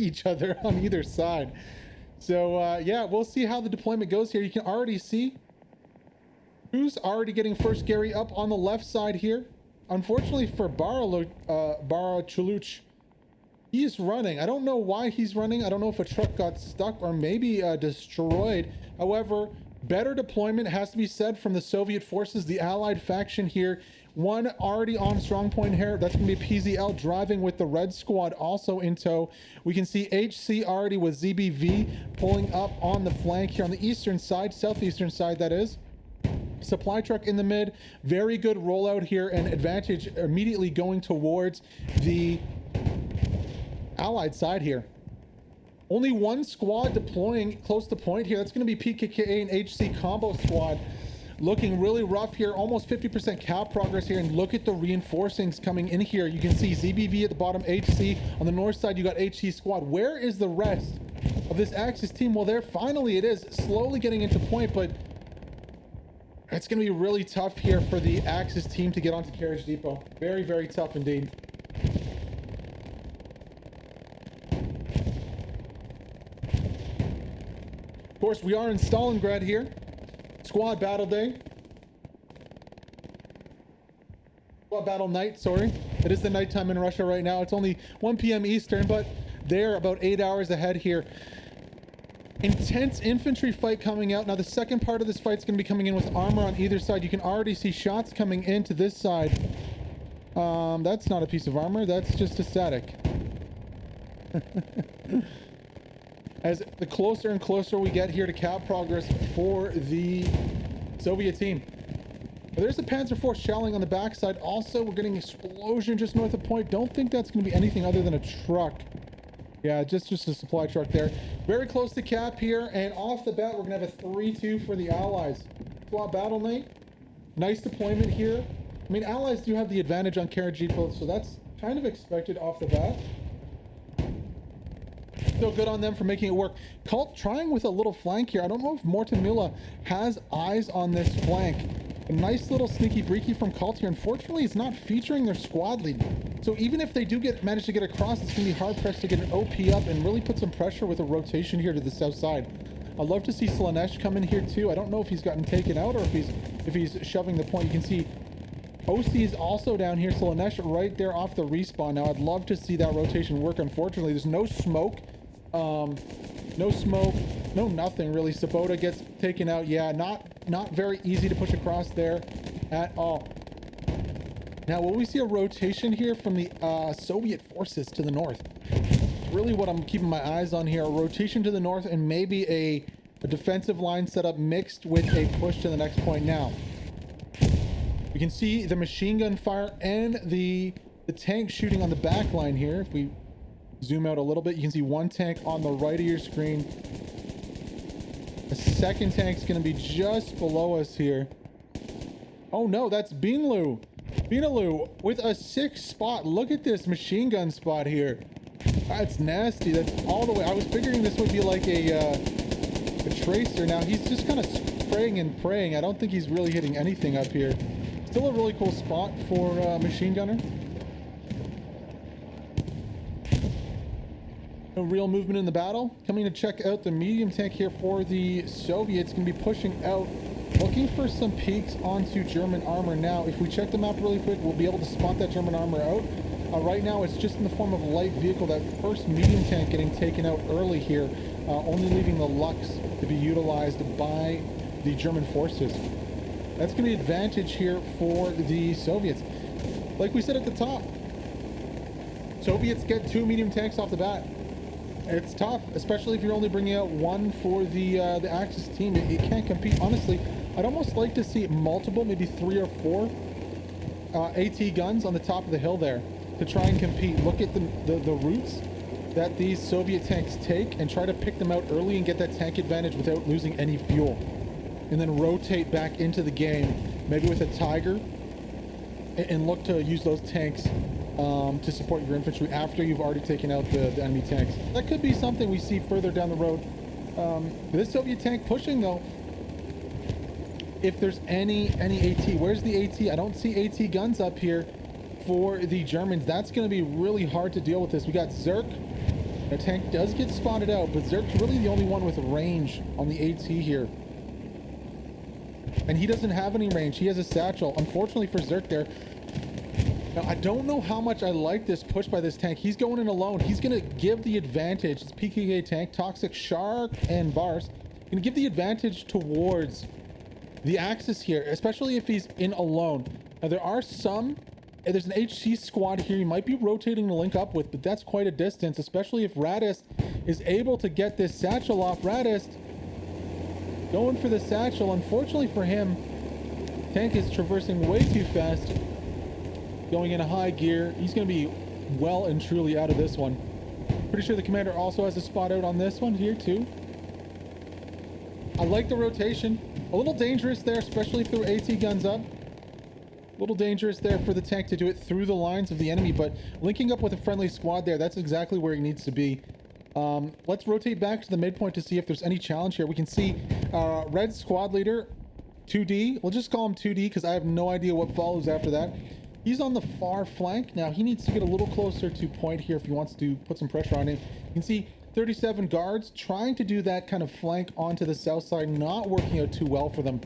each other on either side. So yeah, we'll see how the deployment goes here. You can already see who's already getting first Gary up on the left side here. Unfortunately for Chuluch, he is running. I don't know why he's running. I don't know if a truck got stuck or maybe destroyed. However, better deployment has to be said from the Soviet forces, the Allied faction here. One already on strong point here. That's going to be PZL driving with the red squad also in tow. We can see HC already with ZBV pulling up on the flank here on the eastern side, southeastern side that is. Supply truck in the mid. Very good rollout here and advantage immediately going towards the Allied side here. Only one squad deploying close to point here. That's going to be PKK and HC combo squad. Looking really rough here, almost 50% cap progress here, and look at the reinforcings coming in here. You can see ZBV at the bottom, HC. On the north side, you got HC squad. Where is the rest of this Axis team? Well, there finally it is, slowly getting into point, but it's going to be really tough here for the Axis team to get onto Carriage Depot. Very, very tough indeed. Of course, we are in Stalingrad here. Squad battle day. Squad battle night, sorry. It is the nighttime in Russia right now. It's only 1 p.m. Eastern, but they're about 8 hours ahead here. Intense infantry fight coming out. Now, the second part of this fight is going to be coming in with armor on either side. You can already see shots coming into this side. That's not a piece of armor. That's just a static. As the closer and closer we get here to cap progress for the Soviet team. There's a Panzer IV shelling on the backside. Also, we're getting explosion just north of point. Don't think that's going to be anything other than a truck. Yeah, just a supply truck there. Very close to cap here, and off the bat, we're going to have a 3-2 for the Allies. Squad battle night. Nice deployment here. I mean, Allies do have the advantage on Carriage Depot, so that's kind of expected off the bat. Still good on them for making it work. Cult trying with a little flank here. I don't know if Morton Mula has eyes on this flank. A nice little sneaky breaky from Cult here. Unfortunately, it's not featuring their squad lead. So even if they do manage to get across, it's going to be hard pressed to get an OP up and really put some pressure with a rotation here to the south side. I'd love to see Slanesh come in here too. I don't know if he's gotten taken out or if he's shoving the point. You can see OC is also down here. Slanesh right there off the respawn. Now I'd love to see that rotation work. Unfortunately, there's no smoke. No smoke, no nothing really. Sabota gets taken out. Yeah, not very easy to push across there at all. Now, will we see a rotation here from the Soviet forces to the north? It's really what I'm keeping my eyes on here. A rotation to the north and maybe a defensive line setup mixed with a push to the next point. Now, we can see the machine gun fire and the tank shooting on the back line here. If we zoom out a little bit, you can see one tank on the right of your screen. The second tank's going to be just below us here. Oh no, that's Beanlu. Beanlu with a 6 spot. Look at this machine gun spot here. That's nasty. That's all the way. I was figuring this would be like a tracer. Now he's just kind of spraying and praying. I don't think he's really hitting anything up here. Still a really cool spot for machine gunner. No real movement in the battle. Coming to check out the medium tank here for the Soviets. Going to be pushing out, looking for some peaks onto German armor. Now, if we check the map really quick, we'll be able to spot that German armor out. Right now, it's just in the form of a light vehicle. That first medium tank getting taken out early here, only leaving the Lux to be utilized by the German forces. That's going to be an advantage here for the Soviets. Like we said at the top, Soviets get 2 medium tanks off the bat. It's tough, especially if you're only bringing out one for the Axis team. It can't compete. Honestly, I'd almost like to see multiple, maybe 3 or 4 AT guns on the top of the hill there to try and compete. Look at the routes that these Soviet tanks take and try to pick them out early and get that tank advantage without losing any fuel. And then rotate back into the game, maybe with a Tiger, and look to use those tanks to support your infantry after you've already taken out the enemy tanks. That could be something we see further down the road. This Soviet tank pushing though, if there's any AT, where's the AT? I don't see AT guns up here for the Germans. That's going to be really hard to deal with this. We got Zerk The tank does get spotted out, but Zerk's really the only one with range on the AT here. And he doesn't have any range. He has a satchel. Unfortunately for Zerk there. Now, I don't know how much I like this push by this tank. He's going in alone. He's going to give the advantage. It's PKK tank, Toxic, Shark, and Bars. Going to give the advantage towards the Axis here, especially if he's in alone. Now, there are some... There's an HC squad here he might be rotating to link up with, but that's quite a distance, especially if Radist is able to get this satchel off. Radist going for the satchel. Unfortunately for him, tank is traversing way too fast, going in a high gear. He's going to be well and truly out of this one. Pretty sure the commander also has a spot out on this one here too. I like the rotation. A little dangerous there, especially if there were AT guns up. A little dangerous there for the tank to do it through the lines of the enemy, but linking up with a friendly squad there, that's exactly where he needs to be. Let's rotate back to the midpoint to see if there's any challenge here. We can see red squad leader 2D. We'll just call him 2D because I have no idea what follows after that. He's on the far flank. Now he needs to get a little closer to point here if he wants to put some pressure on him. You can see 37 guards trying to do that kind of flank onto the south side, not working out too well for them.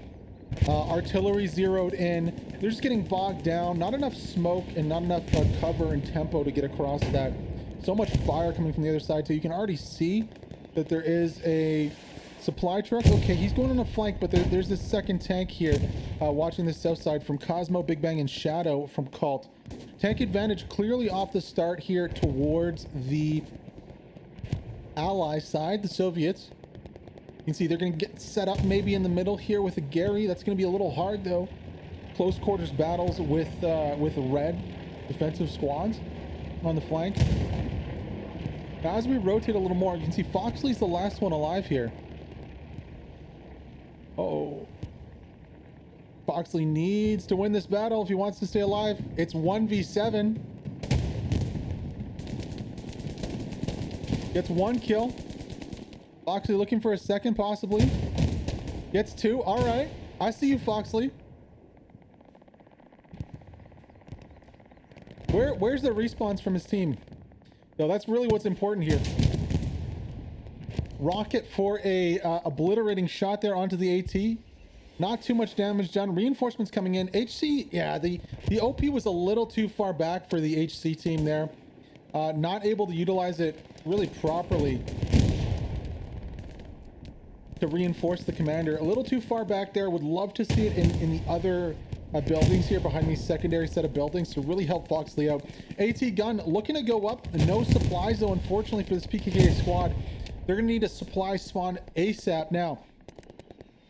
Artillery zeroed in. They're just getting bogged down. Not enough smoke and not enough cover and tempo to get across that. So much fire coming from the other side too. You can already see that there is a supply truck. Okay, he's going on a flank, but there's this second tank here watching the south side from Cosmo, Big Bang, and Shadow from Cult. Tank advantage clearly off the start here towards the ally side, the Soviets. You can see they're going to get set up maybe in the middle here with a Gary. That's going to be a little hard though. Close quarters battles with red defensive squads on the flank. Now, as we rotate a little more, you can see Foxley's the last one alive here. Uh-oh. Foxley needs to win this battle if he wants to stay alive. It's 1v7. Gets one kill. Foxley looking for a second, possibly. Gets two. All right. I see you, Foxley. Where's the respawns from his team? No, that's really what's important here. Rocket for a obliterating shot there onto the AT. Not too much damage done. Reinforcements coming in. HC, yeah, the OP was a little too far back for the HC team there. Not able to utilize it really properly to reinforce the commander. A little too far back there. Would love to see it in the other buildings here behind these secondary set of buildings to really help Foxley out. AT gun looking to go up. No supplies though, unfortunately, for this PKK squad. They're gonna need a supply spawn ASAP. Now,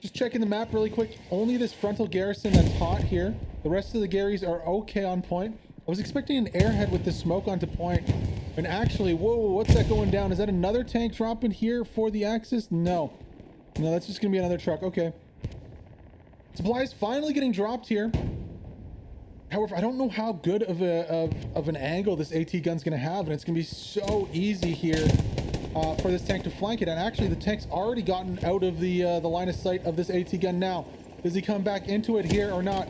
just checking the map really quick. Only this frontal garrison that's hot here. The rest of the Garys are okay on point. I was expecting an airhead with the smoke onto point, and actually, whoa, what's that going down? Is that another tank dropping here for the Axis? No, that's just gonna be another truck. Okay. Supplies finally getting dropped here. However, I don't know how good of an angle this AT gun's gonna have, and it's gonna be so easy here for this tank to flank it. And actually, the tank's already gotten out of the line of sight of this AT gun now. Does he come back into it here or not?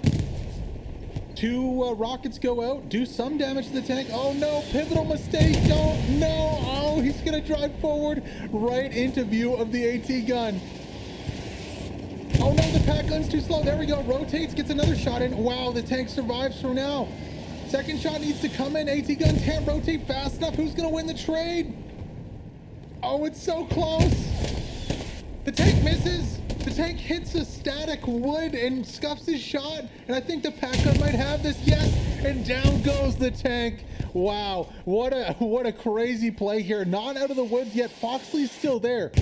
Two rockets go out, do some damage to the tank. Oh no, pivotal mistake. Don't, no. Oh, he's gonna drive forward right into view of the AT gun. Oh no, the pack gun's too slow. There we go. Rotates, gets another shot in. Wow, the tank survives for now. Second shot needs to come in. AT gun can't rotate fast enough. Who's gonna win the trade? Oh, it's so close. The tank misses. The tank hits a static wood and scuffs his shot. And I think the pack gun might have this. Yes, and down goes the tank. Wow, what a crazy play here. Not out of the woods yet. Foxley's still there.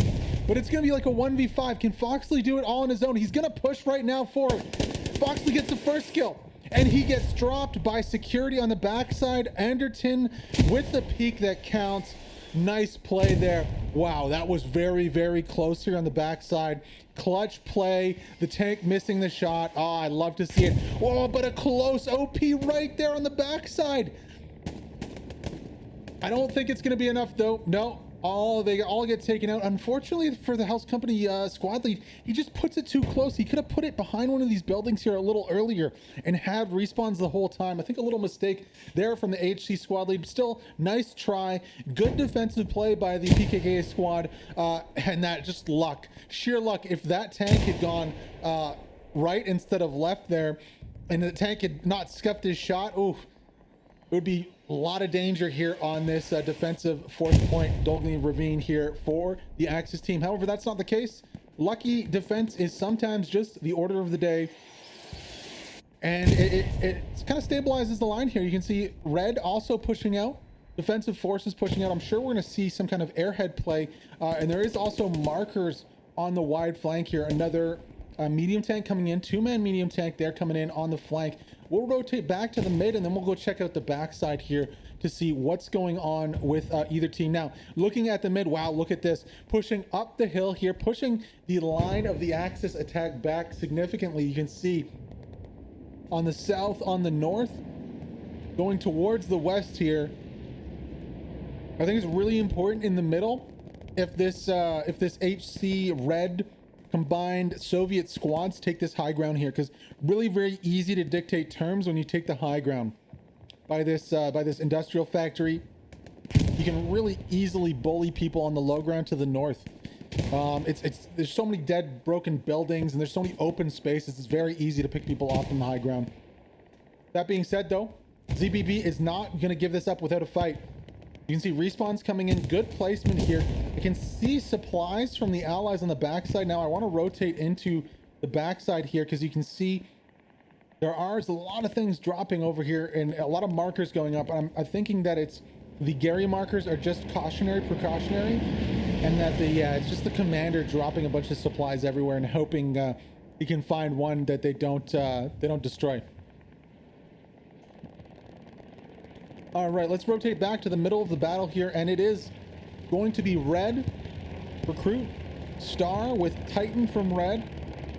But it's going to be like a 1v5. Can Foxley do it all on his own? He's going to push right now for it. Foxley gets the first kill. And he gets dropped by security on the backside. Anderton with the peak that counts. Nice play there. Wow, that was very, very close here on the backside. Clutch play. The tank missing the shot. Oh, I love to see it. Oh, but a close OP right there on the backside. I don't think it's going to be enough, though. No. Oh, they all get taken out. Unfortunately for the House Company squad lead, he just puts it too close. He could have put it behind one of these buildings here a little earlier and had respawns the whole time. I think a little mistake there from the HC squad lead. Still, nice try. Good defensive play by the PKK squad. And that just luck. Sheer luck. If that tank had gone right instead of left there, and the tank had not scuffed his shot, oof, it would be a lot of danger here on this defensive fourth point, Dolgny Ravine here for the Axis team. However, that's not the case. Lucky defense is sometimes just the order of the day. And it kind of stabilizes the line here. You can see red also pushing out. Defensive forces pushing out. I'm sure we're going to see some kind of airhead play. And there is also markers on the wide flank here. Another medium tank coming in. Two-man medium tank there coming in on the flank. We'll rotate back to the mid, and then we'll go check out the backside here to see what's going on with either team. Now, looking at the mid, wow, look at this. Pushing up the hill here, pushing the line of the Axis attack back significantly. You can see on the south, on the north, going towards the west here. I think it's really important in the middle if this HC red combined Soviet squads take this high ground here, because really very easy to dictate terms when you take the high ground by this industrial factory. You can really easily bully people on the low ground to the north. There's so many dead, broken buildings, and there's so many open spaces. It's very easy to pick people off from the high ground. That being said, though, ZBB is not going to give this up without a fight. You can see respawns coming in. Good placement here. I can see supplies from the allies on the backside. Now I want to rotate into the backside here, because you can see there are a lot of things dropping over here and a lot of markers going up. I'm thinking that it's the Gary markers are just precautionary, and that it's just the commander dropping a bunch of supplies everywhere and hoping he can find one that they don't destroy. All right, let's rotate back to the middle of the battle here, and it is going to be red recruit Star with Titan from red,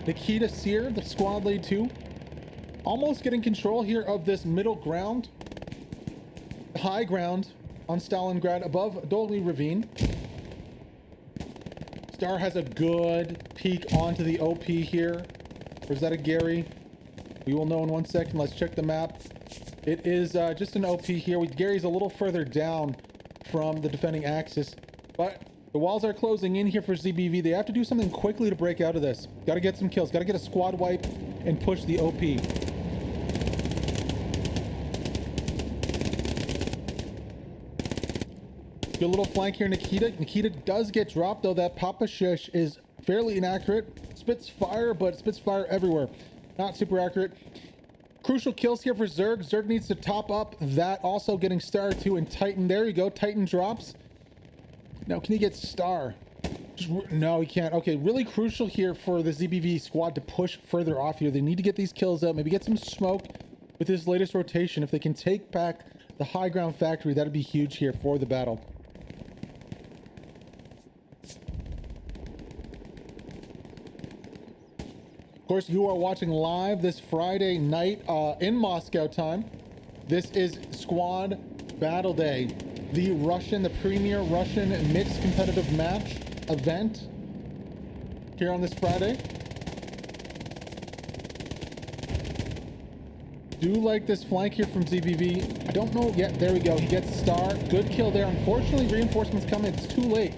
Nikita Sear, the squad lead 2, almost getting control here of this middle ground, high ground on Stalingrad above Dolgny Ravine. Star has a good peek onto the OP here. Or is that a Gary? We will know in 1 second. Let's check the map. It is just an OP here. Gary's a little further down from the defending Axis, but the walls are closing in here for ZBV. They have to do something quickly to break out of this. Got to get some kills. Got to get a squad wipe and push the OP. Good little flank here, Nikita. Nikita does get dropped, though. That Papa Shish is fairly inaccurate. Spits fire, but spits fire everywhere. Not super accurate. Crucial kills here for Zerg. Zerg needs to top up that. Also getting Star 2 and Titan. There you go. Titan drops. Now, can he get Star? No, he can't. Okay, really crucial here for the ZBV squad to push further off here. They need to get these kills out. Maybe get some smoke with this latest rotation. If they can take back the high ground factory, that'd be huge here for the battle. Of course, you are watching live this Friday night in Moscow time. This is Squad Battle Day, the premier Russian mixed competitive match event here on this Friday. Do like this flank here from ZBV. I don't know yet. There we go. He gets Star. Good kill there. Unfortunately, reinforcements coming. It's too late.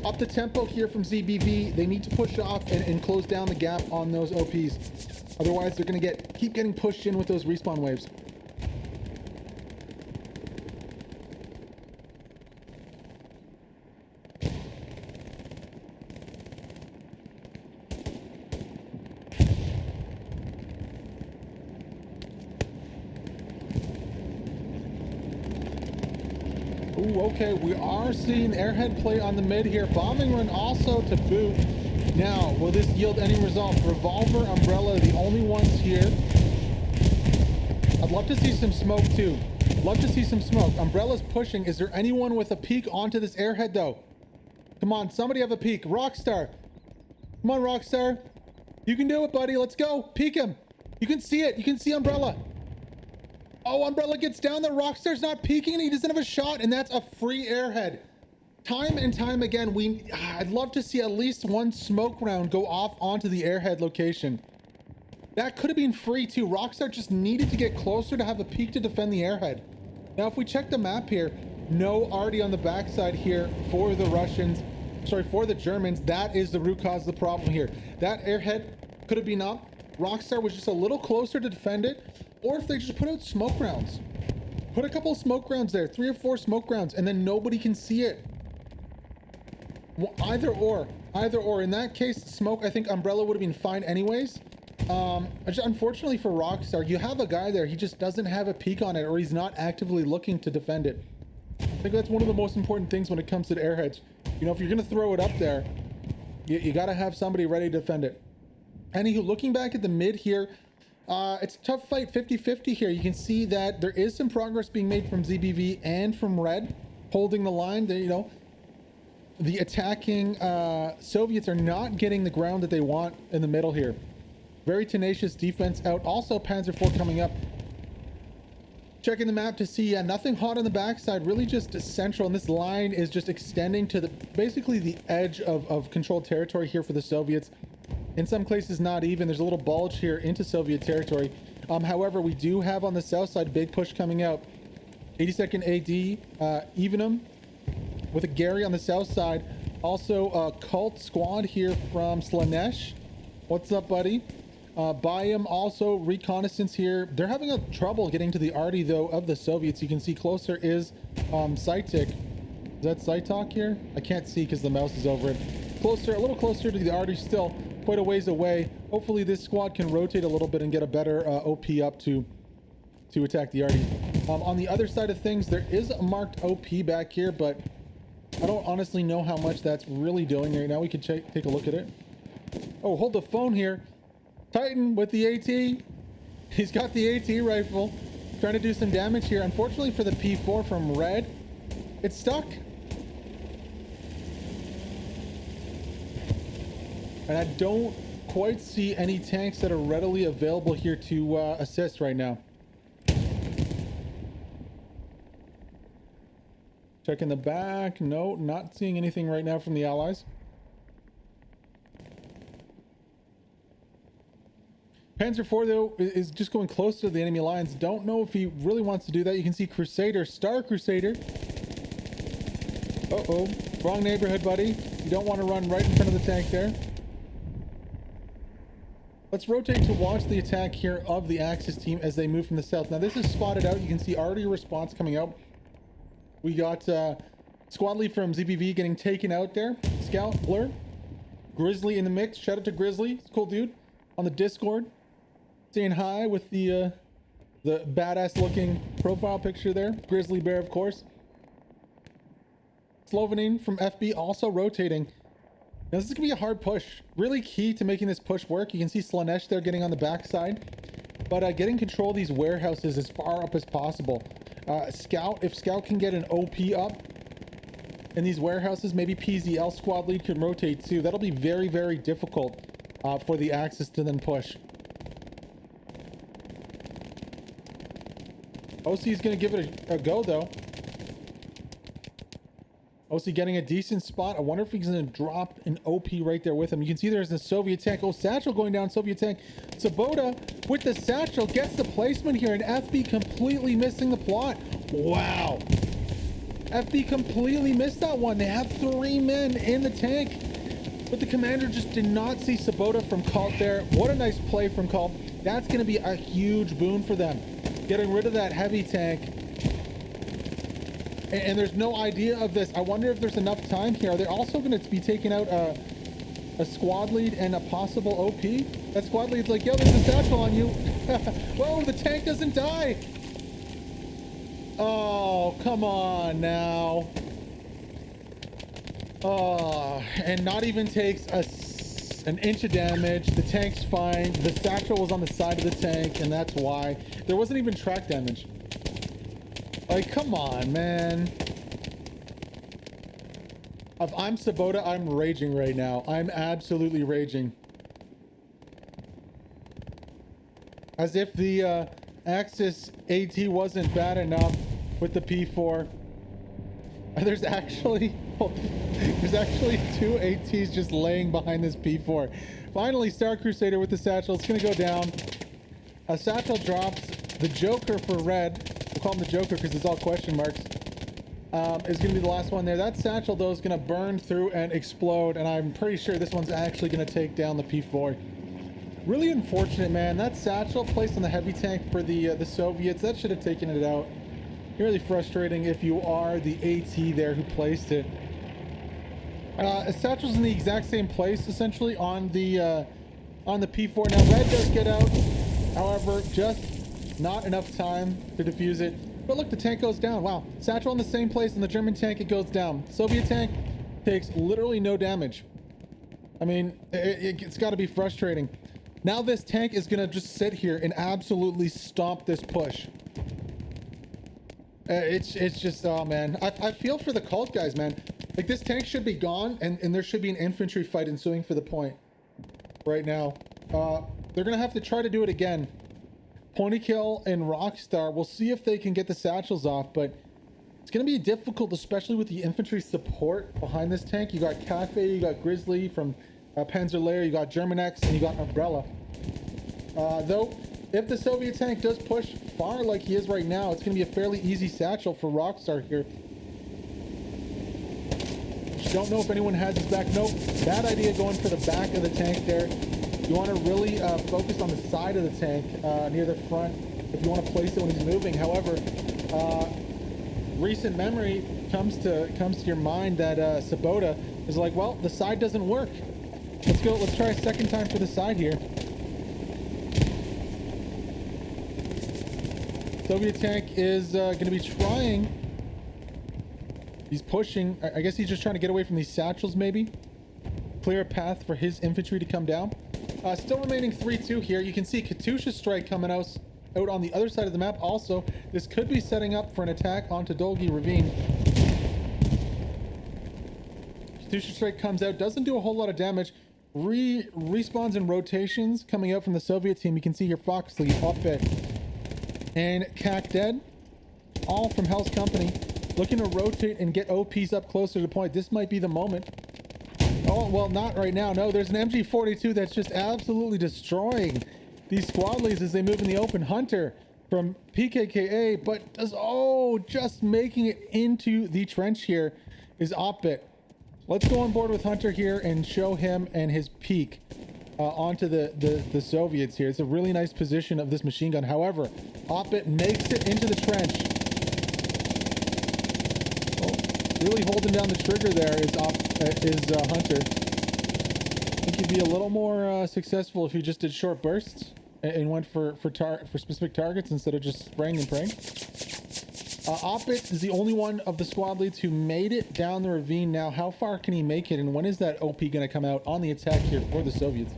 Up the tempo here from ZBV. They need to push off and close down the gap on those OPs. Otherwise, they're going to keep getting pushed in with those respawn waves. Ooh, okay, we are seeing airhead play on the mid here. Bombing run also to boot. Now, will this yield any results? Revolver, Umbrella, the only ones here. I'd love to see some smoke too. Love to see some smoke. Umbrella's pushing. Is there anyone with a peek onto this airhead though? Come on, somebody have a peek. Rockstar. Come on, Rockstar. You can do it, buddy. Let's go. Peek him. You can see it. You can see Umbrella. Oh, Umbrella gets down there. Rockstar's not peeking and he doesn't have a shot, and that's a free airhead. Time and time again, I'd love to see at least one smoke round go off onto the airhead location. That could have been free too. Rockstar just needed to get closer to have a peek to defend the airhead. Now, if we check the map here, no already on the backside here for the Russians. Sorry, for the Germans. That is the root cause of the problem here. That airhead could have been up. Rockstar was just a little closer to defend it. Or if they just put out smoke rounds. Put a couple of smoke rounds there. 3 or 4 smoke rounds. And then nobody can see it. Well, either or. In that case, smoke, I think Umbrella would have been fine anyways. Unfortunately for Rockstar, you have a guy there. He just doesn't have a peek on it, or he's not actively looking to defend it. I think that's one of the most important things when it comes to the airheads. You know, if you're going to throw it up there, you got to have somebody ready to defend it. Anywho, looking back at the mid here, it's a tough fight, 50-50 here. You can see that there is some progress being made from ZBV and from Red, holding the line. They, you know, the attacking Soviets are not getting the ground that they want in the middle here. Very tenacious defense out. Also, Panzer IV coming up. Checking the map to see nothing hot on the backside, really just central, and this line is just extending to the basically the edge of controlled territory here for the Soviets. In some places not even. There's a little bulge here into Soviet territory. However, we do have on the south side big push coming out. 82nd AD Evenham with a Gary on the south side. Also a cult squad here from Slanesh. What's up, buddy? Bayam also reconnaissance here. They're having a trouble getting to the arty though of the Soviets. You can see closer is Sitek. Is that Sitek here? I can't see because the mouse is over it. Closer, a little closer to the arty still, quite a ways away. Hopefully this squad can rotate a little bit and get a better OP up to attack the arty. On the other side of things, there is a marked OP back here, but I don't honestly know how much that's really doing right now. We can take a look at it. Oh, hold the phone here. Titan with the AT. He's got the AT rifle. Trying to do some damage here. Unfortunately for the P4 from Red, it's stuck. And I don't quite see any tanks that are readily available here to assist right now. Checking the back. No, not seeing anything right now from the Allies. Panzer IV, though, is just going close to the enemy lines. Don't know if he really wants to do that. You can see Crusader, Star Crusader. Uh-oh. Wrong neighborhood, buddy. You don't want to run right in front of the tank there. Let's rotate to watch the attack here of the Axis team as they move from the south. Now, this is spotted out. You can see already a response coming out. We got squad lead from ZBV getting taken out there. Scout, Blur. Grizzly in the mix. Shout out to Grizzly. He's a cool dude on the Discord. Saying hi with the badass looking profile picture there. Grizzly Bear, of course. Slovenin from FB also rotating. Now this is gonna be a hard push. Really key to making this push work. You can see Slanesh there getting on the backside. But getting control of these warehouses as far up as possible. Scout, if Scout can get an OP up in these warehouses, maybe PZL squad lead can rotate too. That'll be very, very difficult for the Axis to then push. OC is going to give it a go, though. OC getting a decent spot. I wonder if he's going to drop an OP right there with him. You can see there's the Soviet tank. Oh, Satchel going down, Soviet tank. Sabota with the Satchel gets the placement here, and FB completely missing the plot. Wow. FB completely missed that one. They have 3 men in the tank, but the commander just did not see Sabota from Cult there. What a nice play from Cult. That's going to be a huge boon for them. Getting rid of that heavy tank. And there's no idea of this. I wonder if there's enough time here. Are they also going to be taking out a squad lead and a possible OP? That squad lead's like, yo, there's a satchel on you. Whoa, the tank doesn't die. Oh, come on now. Oh, and not even takes an inch of damage. The tank's fine. The satchel was on the side of the tank, and that's why. There wasn't even track damage. Like, come on, man. If I'm Sabota, I'm raging right now. I'm absolutely raging. As if the Axis AT wasn't bad enough with the P4. There's actually There's actually 2 ATs just laying behind this P4. Finally, Star Crusader with the satchel. It's going to go down. A satchel drops. The Joker for red. We'll call him the Joker because it's all question marks. Is going to be the last one there. That satchel, though, is going to burn through and explode. And I'm pretty sure this one's actually going to take down the P4. Really unfortunate, man. That satchel placed on the heavy tank for the Soviets, that should have taken it out. Really frustrating if you are the AT there who placed it. A satchel's in the exact same place, essentially, on the P4. Now, red does get out. However, just not enough time to defuse it. But look, the tank goes down. Wow. Satchel in the same place in the German tank, it goes down. Soviet tank takes literally no damage. I mean, it's got to be frustrating. Now this tank is going to just sit here and absolutely stomp this push. It's just, oh man. I feel for the cult guys, man. Like, this tank should be gone, and there should be an infantry fight ensuing for the point right now. They're going to have to try to do it again. Ponykill and Rockstar, we'll see if they can get the satchels off, but it's going to be difficult, especially with the infantry support behind this tank. You got Cafe, you got Grizzly from Panzerlayer, you got Germanex, and you got Umbrella. Though, if the Soviet tank does push far like he is right now, it's going to be a fairly easy satchel for Rockstar here. Just don't know if anyone has his back. Nope, bad idea going for the back of the tank there. You want to really focus on the side of the tank, near the front, if you want to place it when he's moving. However, recent memory comes to your mind that Sabota is like, well, the side doesn't work. Let's try a second time for the side here. Soviet tank is going to be trying. He's pushing. I guess he's just trying to get away from these satchels, maybe. Clear a path for his infantry to come down. Still remaining 3-2 here. You can see Katusha strike coming out on the other side of the map. Also, this could be setting up for an attack onto Dolgi Ravine. Katusha strike comes out, doesn't do a whole lot of damage. Respawns and rotations coming out from the Soviet team. You can see here Foxley, Offit, and Cac dead. All from Hell's Company. Looking to rotate and get OPs up closer to the point. This might be the moment. Oh, well, not right now. No, there's an MG42 that's just absolutely destroying these squad leads as they move in the open. Hunter from PKKA, but just making it into the trench here is Opbit. Let's go on board with Hunter here and show him and his peak onto the Soviets here. It's a really nice position of this machine gun. However, Opbit makes it into the trench. Really holding down the trigger there is Hunter. I think he'd be a little more successful if he just did short bursts and went for specific targets instead of just spraying and praying. Opbit is the only one of the squad leads who made it down the ravine. Now, how far can he make it, and when is that OP going to come out on the attack here for the Soviets?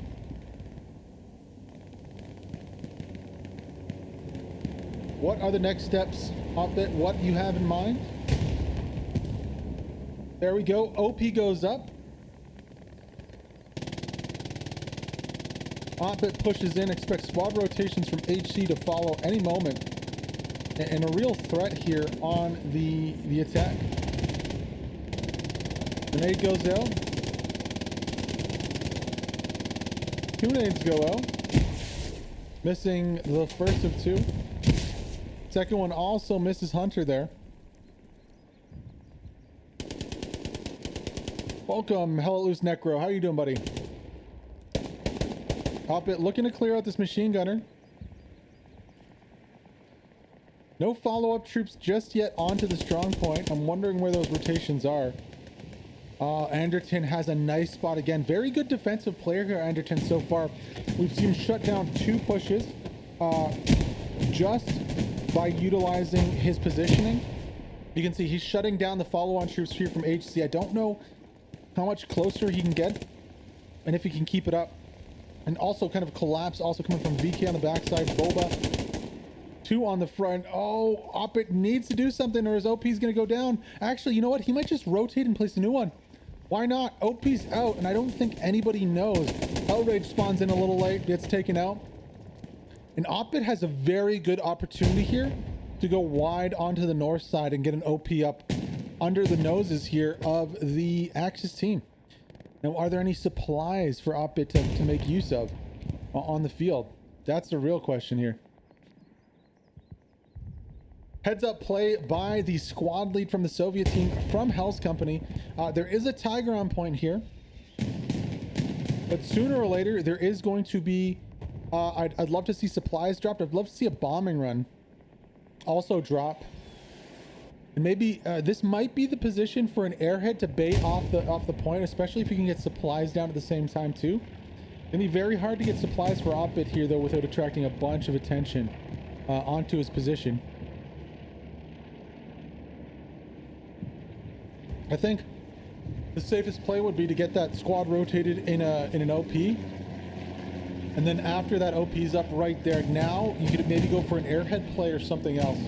What are the next steps, Opbit? What do you have in mind? There we go. OP goes up. Opbit pushes in. Expect squad rotations from HC to follow any moment. And a real threat here on the attack. Grenade goes out. 2 nades go out. Missing the first of 2. Second one also misses Hunter there. Welcome, Hell Loose Necro. How you doing, buddy? Opbit looking to clear out this machine gunner. No follow-up troops just yet onto the strong point. I'm wondering where those rotations are. Anderton has a nice spot again. Very good defensive player here, Anderton, so far. We've seen him shut down 2 pushes just by utilizing his positioning. You can see he's shutting down the follow-on troops here from HC. I don't know how much closer he can get and if he can keep it up. And also kind of collapse, also coming from VK on the backside. Boba, 2 on the front. Oh, Opbit needs to do something or his OP's going to go down. Actually, you know what? He might just rotate and place a new one. Why not? OP's out, and I don't think anybody knows. Hellrage spawns in a little late, gets taken out. And Opbit has a very good opportunity here to go wide onto the north side and get an OP up under the noses here of the Axis team. Now, are there any supplies for Opbit to make use of on the field? That's the real question here. Heads up play by the squad lead from the Soviet team from Hell's Company. There is a Tiger on point here, but sooner or later there is going to be I'd love to see supplies dropped. I'd love to see a bombing run also drop, and maybe this might be the position for an airhead to bait off the point, especially if you can get supplies down at the same time too. It's gonna be very hard to get supplies for Opbit here though without attracting a bunch of attention onto his position. I think the safest play would be to get that squad rotated in an OP, and then after that OP's up right there, now you could maybe go for an airhead play or something else.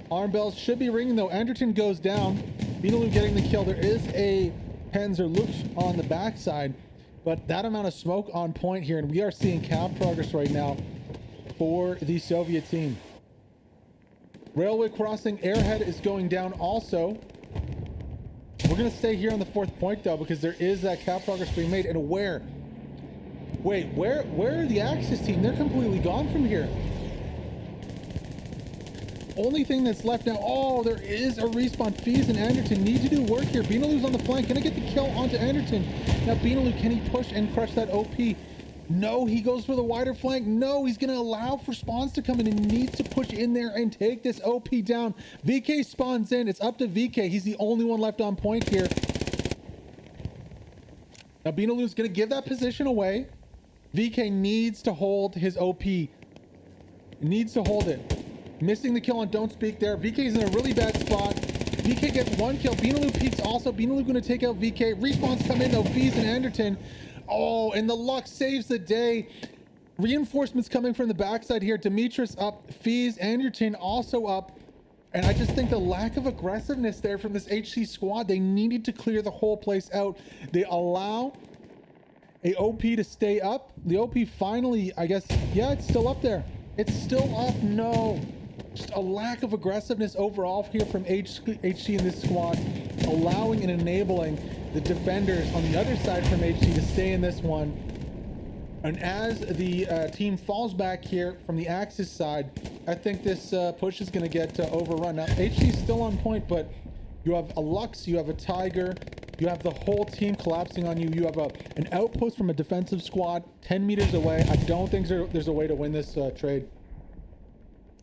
Arm bells should be ringing though. Anderton goes down. Beetaloo getting the kill. There is a Panzer Luch on the backside, but that amount of smoke on point here, and we are seeing cap progress right now for the Soviet team. Railway crossing airhead is going down also. We're going to stay here on the 4th point though, because there is that cap progress being made. And where are the Axis team? They're completely gone from here. Only thing that's left now, oh, there is a respawn. Fees and Anderton need to do work here. Beetaloo's on the flank, gonna get the kill onto Anderton. Now Beetaloo, can he push and crush that OP? No, he goes for the wider flank. No, he's gonna allow for spawns to come in and needs to push in there and take this OP down. VK spawns in, it's up to VK. He's the only one left on point here. Now Beetaloo's gonna give that position away. VK needs to hold his OP. Needs to hold it. Missing the kill on Don't Speak there. VK's in a really bad spot. VK gets one kill. Beetaloo peeks also. Beetaloo going to take out VK. Respawns come in though. Fees and Anderton. Oh, and the luck saves the day. Reinforcements coming from the backside here. Demetris up. Fees, Anderton also up. And I just think the lack of aggressiveness there from this HC squad, they needed to clear the whole place out. They allow a OP to stay up. The OP finally, I guess, yeah, it's still up there. It's still up. No. Just a lack of aggressiveness overall here from HC in this squad, allowing and enabling the defenders on the other side from HC to stay in this one. And as the team falls back here from the Axis side, I think this push is going to get overrun. Now, HC is still on point, but you have a Lux, you have a Tiger, you have the whole team collapsing on you. You have an outpost from a defensive squad 10 meters away. I don't think there's a way to win this trade.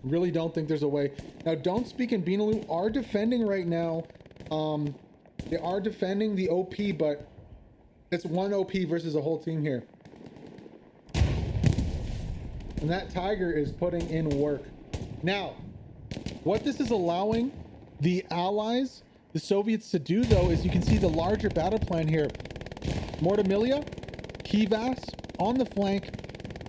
Really don't think there's a way. Now, Don't Speak and Beetaloo are defending right now. They are defending the OP, but it's one OP versus a whole team here. And that Tiger is putting in work. Now, what this is allowing the Allies, the Soviets, to do, though, is you can see the larger battle plan here. Mortamilia, Kivas on the flank,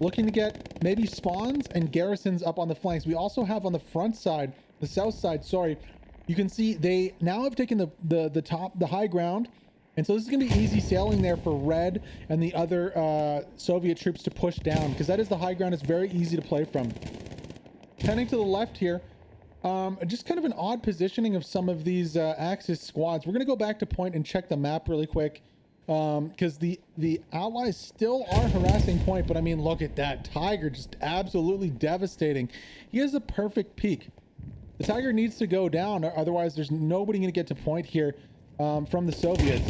looking to get maybe spawns and garrisons up on the flanks. We also have on the front side, the south side, sorry, you can see they now have taken the high ground. And so this is going to be easy sailing there for Red and the other Soviet troops to push down, because that is the high ground. It's very easy to play from. Heading to the left here, just kind of an odd positioning of some of these Axis squads. We're going to go back to point and check the map really quick, because the Allies still are harassing point. But I mean, look at that Tiger, just absolutely devastating. He has a perfect peak. The Tiger needs to go down, or otherwise there's nobody going to get to point here from the Soviets.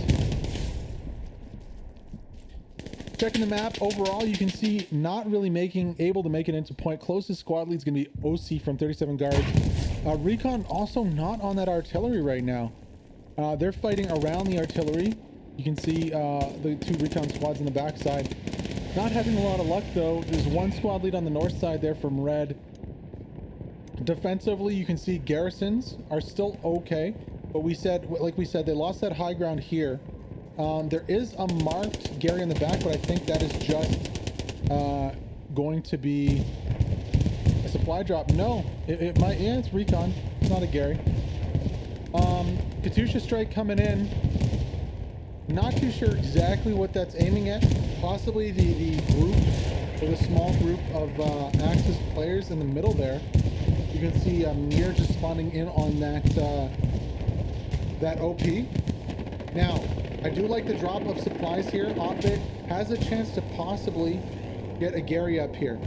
Checking the map overall, you can see not really able to make it into point. Closest squad lead is going to be OC from 37 guards. Recon also not on that artillery right now. They're fighting around the artillery. You can see the two recon squads in the backside. Not having a lot of luck though. There's one squad lead on the north side there from Red. Defensively, you can see garrisons are still okay, but like we said, they lost that high ground here. There is a marked Gary in the back, but I think that is just going to be a supply drop. No, it might. Yeah, it's recon. It's not a Gary. Katusha strike coming in. Not too sure exactly what that's aiming at. Possibly the group, or the small group of Axis players in the middle there. You you can see Mir just spawning in on that OP. Now, I do like the drop of supplies here. Oddbit has a chance to possibly get a Gary up here.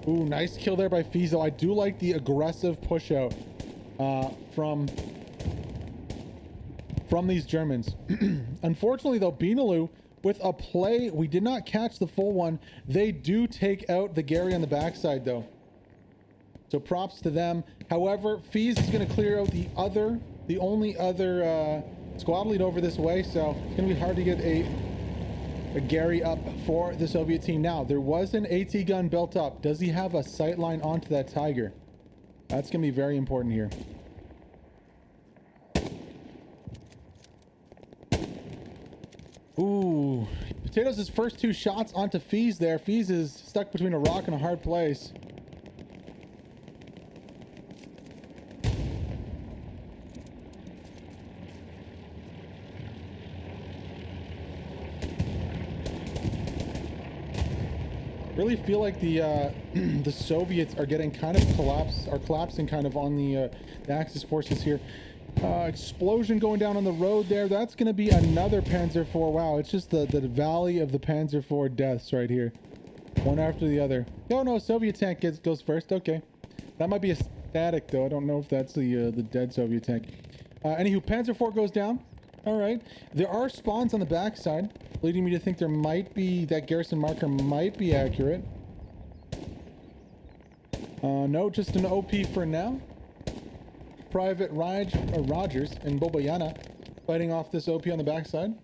Ooh, nice kill there by Fizo. I do like the aggressive push out from these Germans. Unfortunately though, Beanaloo with a play, we did not catch the full one. They do take out the Gary on the backside though. So props to them. However, Fees is going to clear out the only other squad lead over this way. So it's going to be hard to get a Gary up for the Soviet team. Now, there was an AT gun built up. Does he have a sight line onto that Tiger? That's going to be very important here. Ooh, Potatoes' first 2 shots onto Fees there. Fees is stuck between a rock and a hard place. Really feel like the the Soviets are getting kind of collapsing kind of on the Axis forces here. Explosion going down on the road there. That's going to be another Panzer IV. Wow, it's just the valley of the Panzer IV deaths right here. One after the other. Oh no, Soviet tank goes first. Okay. That might be a static though. I don't know if that's the dead Soviet tank. Anywho, Panzer IV goes down. Alright. There are spawns on the backside, leading me to think there might be, that garrison marker might be accurate. No, just an OP for now. Private Rogers and Boboyana fighting off this OP on the backside.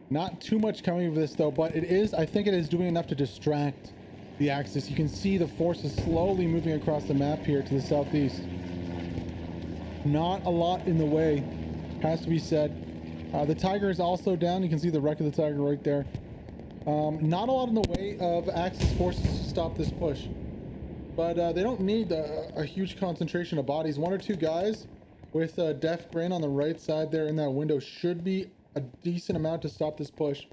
Not too much coming of this though, but it is, I think it is doing enough to distract the Axis. You can see the forces slowly moving across the map here to the southeast. Not a lot in the way, has to be said. The Tiger is also down. You can see the wreck of the Tiger right there. Not a lot in the way of Axis forces to stop this push, but they don't need a huge concentration of bodies. 1 or 2 guys with a Def Grin on the right side there in that window should be a decent amount to stop this push.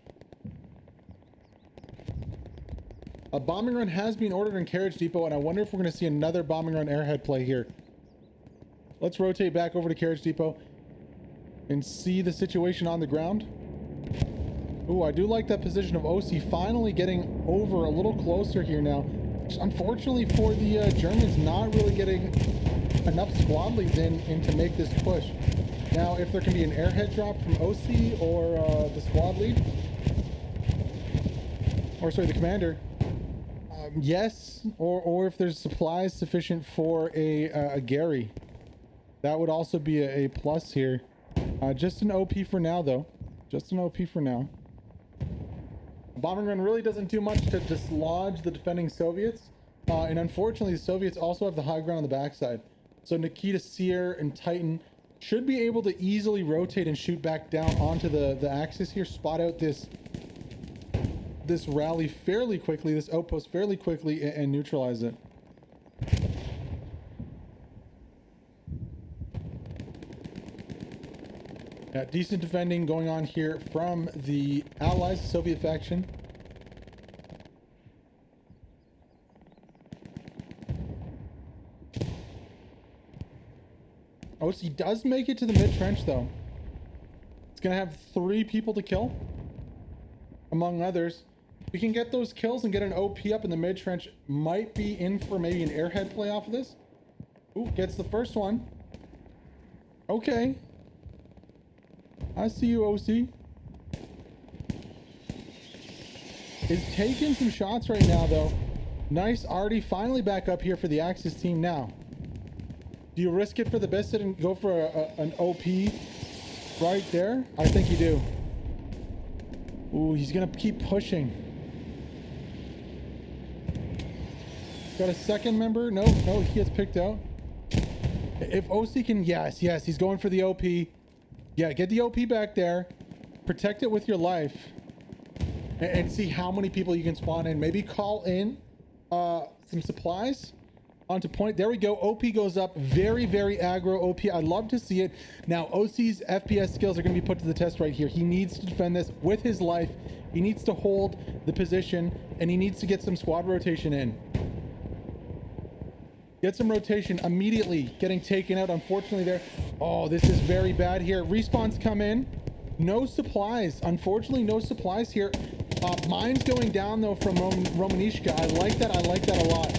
A bombing run has been ordered in Carriage Depot, and I wonder if we're going to see another bombing run airhead play here. Let's rotate back over to Carriage Depot and see the situation on the ground. Ooh, I do like that position of OC finally getting over a little closer here now. Unfortunately for the Germans, not really getting enough squad leads in to make this push. Now, if there can be an airhead drop from OC or the squad lead, or sorry, the commander, yes, or if there's supplies sufficient for a Gary, that would also be a plus here. Just an OP for now, though. Just an OP for now. Bombing run really doesn't do much to dislodge the defending Soviets, and unfortunately, the Soviets also have the high ground on the backside. So Nikita, Seer, and Titan should be able to easily rotate and shoot back down onto the Axis here, spot out this rally fairly quickly, this outpost fairly quickly, and neutralize it. Yeah, decent defending going on here from the Allies, Soviet faction. OC does make it to the mid-trench though. It's gonna have 3 people to kill, among others. We can get those kills and get an OP up in the mid-trench. Might be in for maybe an airhead play off of this. Ooh, gets the first one. Okay. I see you, OC. Is taking some shots right now though. Nice, Artie finally back up here for the Axis team now. Do you risk it for the biscuit and go for an OP right there? I think you do. Ooh, he's gonna keep pushing. Got a second member? No, he gets picked out. If OC can, yes, he's going for the OP. Yeah, get the OP back there. Protect it with your life. and see how many people you can spawn in. Maybe call in some supplies onto point. There we go. OP goes up. Very, very aggro OP. I love to see it. Now, OC's FPS skills are going to be put to the test right here. He needs to defend this with his life. He needs to hold the position, and he needs to get some squad rotation in. Get some rotation immediately. Getting taken out, unfortunately, there. Oh, this is very bad here. Respawns come in. No supplies. Unfortunately, no supplies here. Mines going down, though, from Romanishka. I like that. I like that a lot.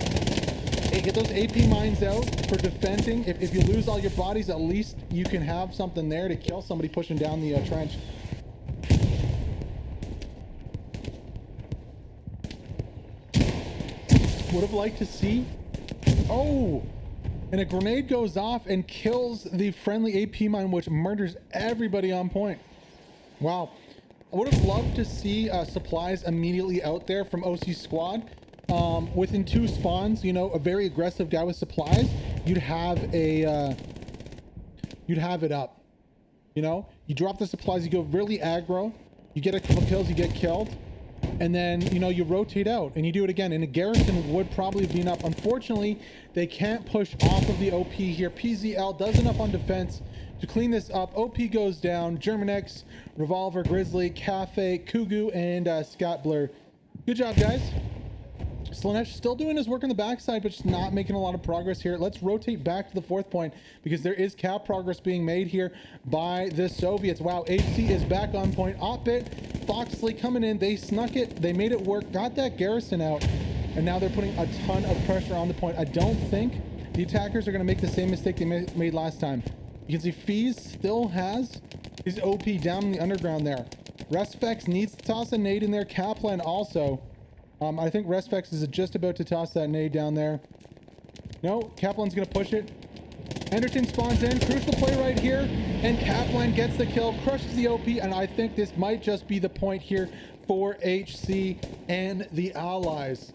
Hey, get those AP mines out for defending. If you lose all your bodies, at least you can have something there to kill somebody pushing down the trench. Would have liked to see. Oh, and a grenade goes off and kills the friendly AP mine, which murders everybody on point. Wow. I would have loved to see supplies immediately out there from OC squad. Within 2 spawns, you know, a very aggressive guy with supplies, you'd have it up. You know, you drop the supplies, you go really aggro, you get a couple kills, you get killed, and then, you know, you rotate out and you do it again. And a garrison would probably have been up. Unfortunately, they can't push off of the OP here. PZL does enough on defense to clean this up. OP goes down. Germanex, Revolver, Grizzly, Cafe, Kugu, and Scott Blur. Good job, guys. Slanesh still doing his work on the backside, but just not making a lot of progress here. Let's rotate back to the 4th point because there is cap progress being made here by the Soviets. Wow, HC is back on point. Opbit, Foxley coming in. They snuck it. They made it work. Got that garrison out. And now they're putting a ton of pressure on the point. I don't think the attackers are going to make the same mistake they made last time. You can see Fees still has his OP down in the underground there. Resfex needs to toss a nade in there. Kaplan also. I think Resfex is just about to toss that nade down there. No, Kaplan's going to push it. Henderson spawns in. Crucial play right here. And Kaplan gets the kill, crushes the OP, and I think this might just be the point here for HC and the Allies.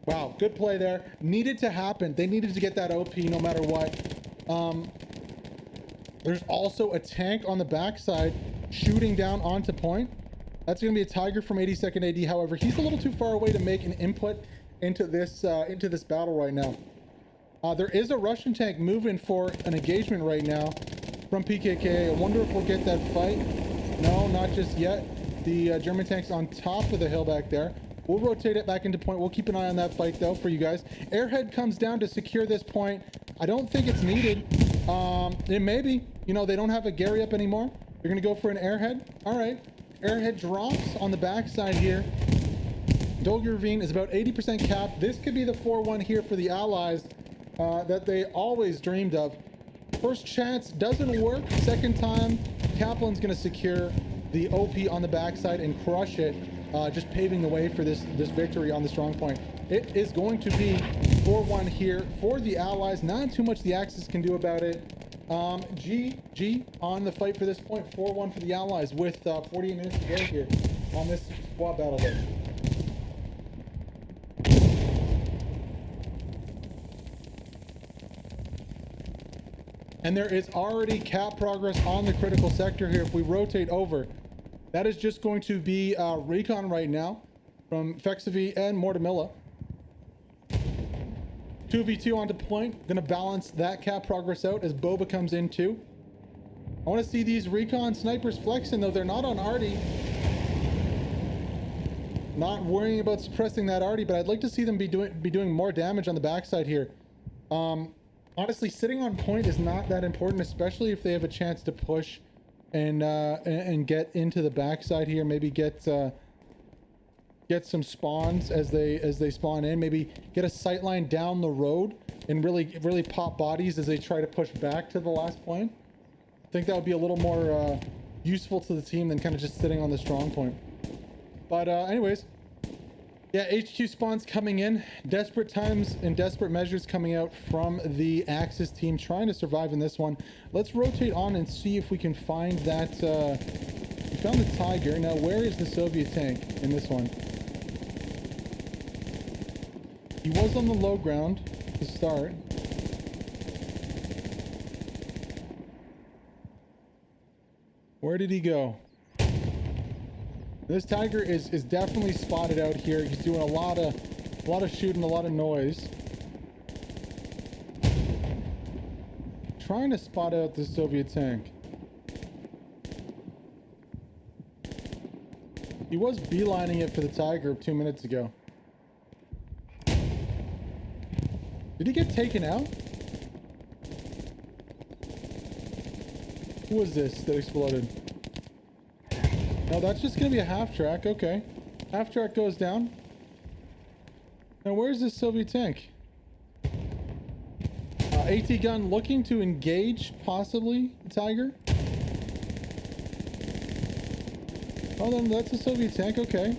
Wow, good play there. Needed to happen. They needed to get that OP no matter what. There's also a tank on the backside shooting down onto point. That's going to be a Tiger from 82nd AD. However, he's a little too far away to make an input into this battle right now. There is a Russian tank moving for an engagement right now from PKK. I wonder if we'll get that fight. No, not just yet. The German tank's on top of the hill back there. We'll rotate it back into point. We'll keep an eye on that fight, though, for you guys. Airhead comes down to secure this point. I don't think it's needed. It may be. You know, they don't have a Gary up anymore. They're going to go for an Airhead. All right. Airhead drops on the backside here. Dolgi Ravine is about 80% capped. This could be the 4-1 here for the Allies that they always dreamed of. First chance doesn't work. Second time, Kaplan's going to secure the OP on the backside and crush it, just paving the way for this victory on the strong point. It is going to be 4-1 here for the Allies. Not too much the Axis can do about it. GG on the fight for this point. 4-1 for the Allies with 48 minutes to go here on this squad battle day. And there is already cap progress on the critical sector here. If we rotate over, that is just going to be recon right now from Fexavi and Mortamilla. 2v2 onto point. Gonna balance that cap progress out as Boba comes in too. I want to see these recon snipers flexing, though. They're not on Artie. Not worrying about suppressing that Artie, but I'd like to see them be doing more damage on the backside here. Honestly, sitting on point is not that important, especially if they have a chance to push and get into the backside here. Maybe get some spawns as they spawn in. Maybe get a sight line down the road and really pop bodies as they try to push back to the last point. I think that would be a little more useful to the team than kind of just sitting on the strong point. But anyways, yeah, HQ spawns coming in. Desperate times and desperate measures coming out from the Axis team, trying to survive in this one. Let's rotate on and see if we can find that. We found the Tiger. Now, where is the Soviet tank in this one? He was on the low ground to start. Where did he go? This Tiger is definitely spotted out here. He's doing a lot of shooting, a lot of noise. Trying to spot out this Soviet tank. He was beelining it for the Tiger 2 minutes ago. Did he get taken out? Who was this that exploded? No, that's just gonna be a half track. Okay. Half track goes down. Now, where's this Soviet tank? AT gun looking to engage, possibly, the Tiger. Oh, then that's a Soviet tank. Okay.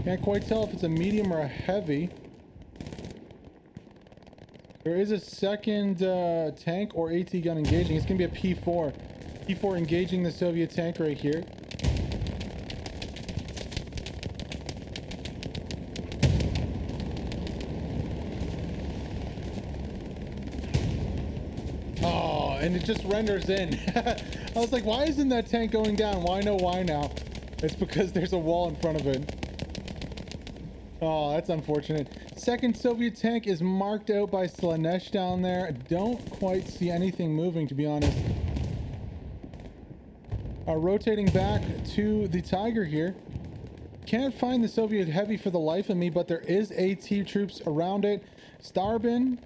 Can't quite tell if it's a medium or a heavy. There is a second tank or AT gun engaging. It's going to be a P4. P4 engaging the Soviet tank right here. Oh, and it just renders in. I was like, why isn't that tank going down? Well, I know why now. It's because there's a wall in front of it. Oh, that's unfortunate. Second Soviet tank is marked out by Slanesh down there. I don't quite see anything moving, to be honest. Rotating back to the Tiger here. Can't find the Soviet heavy for the life of me, but there is AT troops around it. Starbin.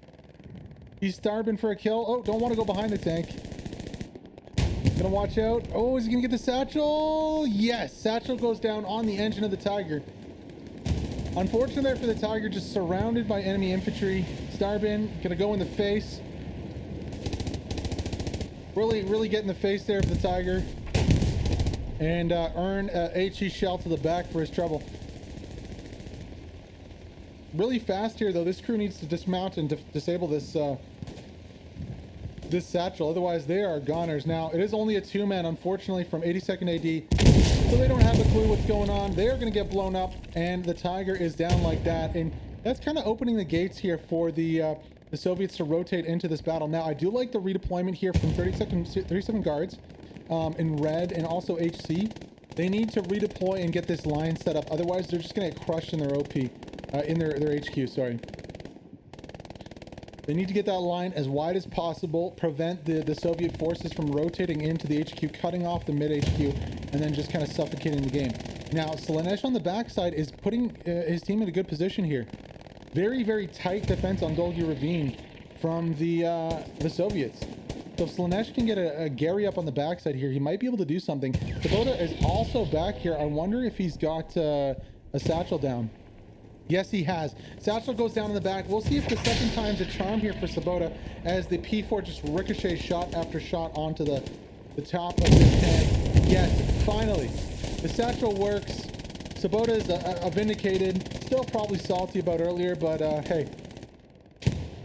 He's Starbin for a kill. Oh, don't want to go behind the tank. Gonna watch out. Oh, is he gonna get the satchel? Yes, satchel goes down on the engine of the Tiger. Unfortunate there for the Tiger, just surrounded by enemy infantry. Starbin gonna go in the face. Really get in the face there for the Tiger. And earn HE shell to the back for his trouble. Really fast here though. This crew needs to dismount and disable this this satchel, otherwise they are goners. Now it is only a 2-man, unfortunately, from 82nd AD, so they don't have a clue what's going on. They are going to get blown up, and the Tiger is down like that, and that's kind of opening the gates here for the Soviets to rotate into this battle. Now I do like the redeployment here from 37 guards in red and also HC. They need to redeploy and get this line set up, otherwise they're just going to get crushed in their OP, in their HQ, sorry. They need to get that line as wide as possible, prevent the Soviet forces from rotating into the HQ, cutting off the mid HQ, and then just kind of suffocating the game. Now, Slanesh on the backside is putting his team in a good position here. Very tight defense on Dolgi Ravine from the Soviets. So if Slanesh can get a Gary up on the backside here, he might be able to do something. Sabota is also back here. I wonder if he's got a satchel down. Yes, he has. Satchel goes down in the back. We'll see if the second time's a charm here for Sabota as the P4 just ricochets shot after shot onto the top of this tank. Yes, finally. The satchel works. Sabota is vindicated. Still probably salty about earlier, but hey.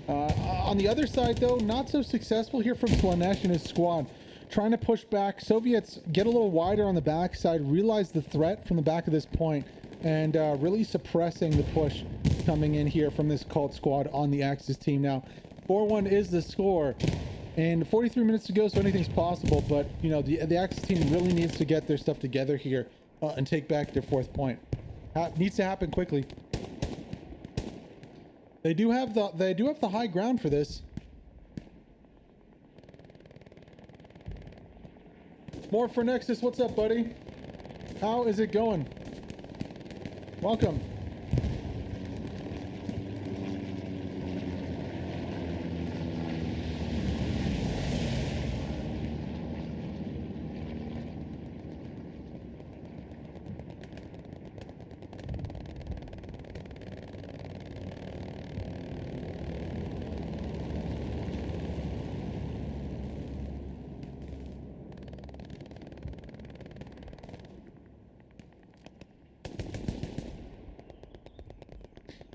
On the other side, though, not so successful here from Slanesh and his squad. Trying to push back. Soviets get a little wider on the backside, realize the threat from the back of this point, and really suppressing the push coming in here from this cult squad on the Axis team. Now 4-1 is the score and 43 minutes to go, so anything's possible, but you know, the Axis team really needs to get their stuff together here and take back their 4th point. Needs to happen quickly. They do have the high ground for this. More for Nexus. What's up, buddy? How is it going? Welcome.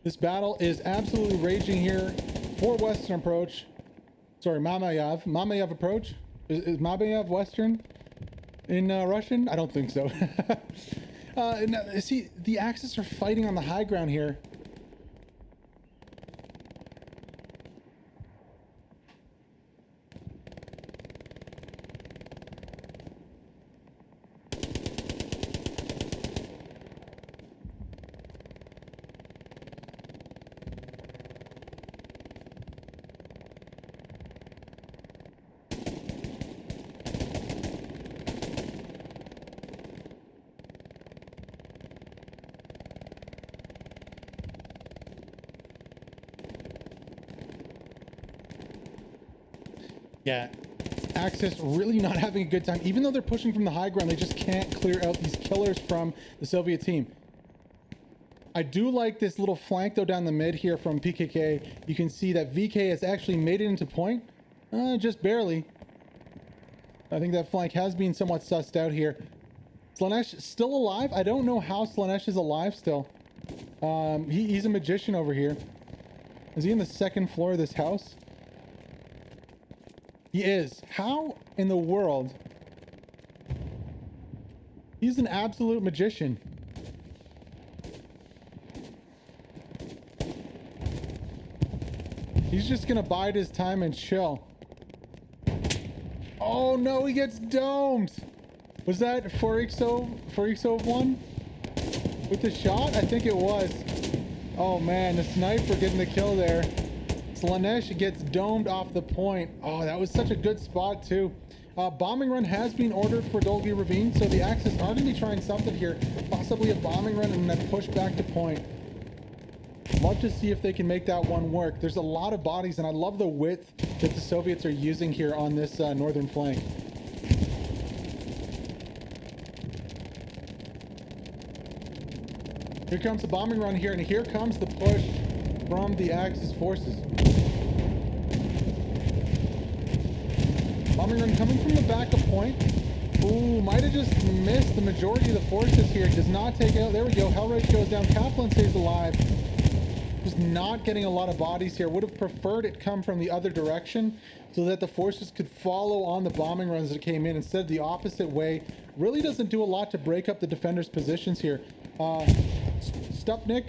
This battle is absolutely raging here for Western approach. Sorry, Mamayev approach. Is Mamayev Western in Russian? I don't think so. See, the Axis are fighting on the high ground here. Yeah, Axis really not having a good time. Even though they're pushing from the high ground, they just can't clear out these killers from the Soviet team. I do like this little flank though down the mid here from PKK. You can see that VK has actually made it into point, just barely. I think that flank has been somewhat sussed out here. Slanesh still alive. I don't know how Slanesh is alive still. He's a magician over here. Is he in the second floor of this house? He is. How in the world? He's an absolute magician. He's just gonna bide his time and chill. Oh no, he gets domed. Was that 4XO one with the shot? I think it was. Oh man, the sniper getting the kill there. Slanesh gets domed off the point. Oh, that was such a good spot too. Bombing run has been ordered for Dolgi Ravine, so the Axis are going to be trying something here. Possibly a bombing run and then push back to point. Love to see if they can make that one work. There's a lot of bodies, and I love the width that the Soviets are using here on this northern flank. Here comes the bombing run here, and here comes the push from the Axis forces. Bombing run coming from the back of point. Ooh, might have just missed the majority of the forces here. Does not take out. There we go. Hellrage goes down. Kaplan stays alive. Just not getting a lot of bodies here. Would have preferred it come from the other direction so that the forces could follow on the bombing runs that came in instead of the opposite way. Really doesn't do a lot to break up the defenders' positions here. Stupnik,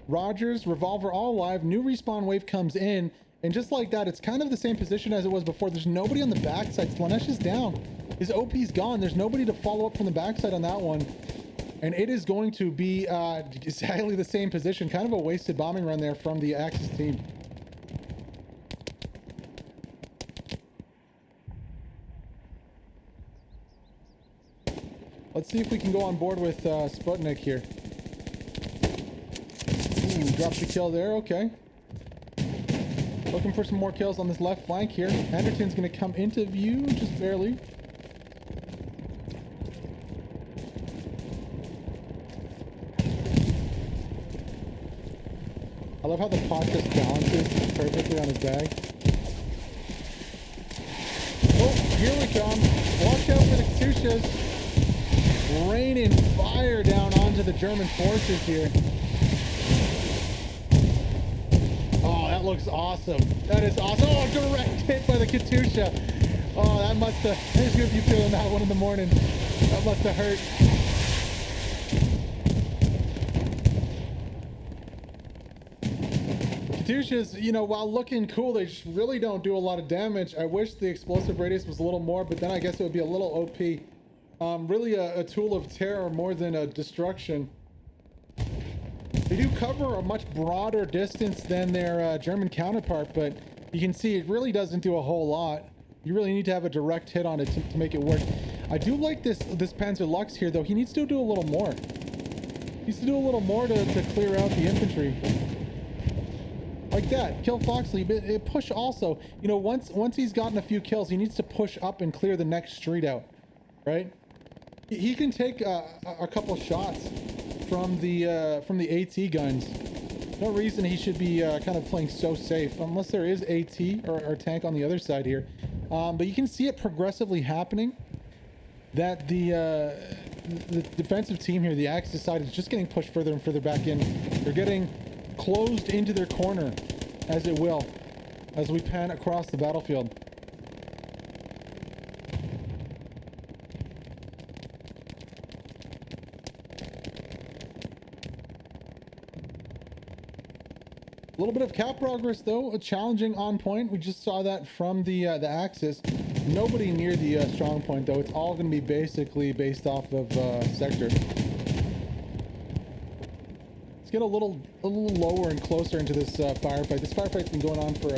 Rogers, Revolver all alive. New respawn wave comes in, and just like that, it's kind of the same position as it was before. There's nobody on the backside. Slanesh is down. His OP's gone. There's nobody to follow up from the backside on that one. And it is going to be exactly the same position. Kind of a wasted bombing run there from the Axis team. Let's see if we can go on board with Sputnik here. Ooh, drops the kill there. Okay. Looking for some more kills on this left flank here. Anderton's going to come into view just barely. I love how the pot just balances perfectly on his bag. Oh, here we come. Watch out for the Katyushas. Raining fire down onto the German forces here. Oh, that looks awesome. That is awesome. Oh, direct hit by the Katyusha. Oh, that must have... There's going to be feeling that one in the morning. That must have hurt. Katyushas, you know, while looking cool, they just really don't do a lot of damage. I wish the explosive radius was a little more, but then I guess it would be a little OP. Really a tool of terror more than a destruction. They do cover a much broader distance than their German counterpart, but you can see it really doesn't do a whole lot. You really need to have a direct hit on it to make it work. I do like this Panzer Lux here, though. He needs to do a little more. He needs to do a little more to clear out the infantry. Like that. Kill Foxley, but push also. You know, once he's gotten a few kills, he needs to push up and clear the next street out, right? He can take a couple shots from the AT guns. No reason he should be kind of playing so safe, unless there is AT or tank on the other side here. But you can see it progressively happening. That the defensive team here, the Axis side, is just getting pushed further and further back in. They're getting closed into their corner, as it will, as we pan across the battlefield. A little bit of cap progress though, challenging on point. We just saw that from the Axis. Nobody near the strong point though. It's all going to be basically based off of sector. Let's get a little lower and closer into this firefight. This firefight's been going on for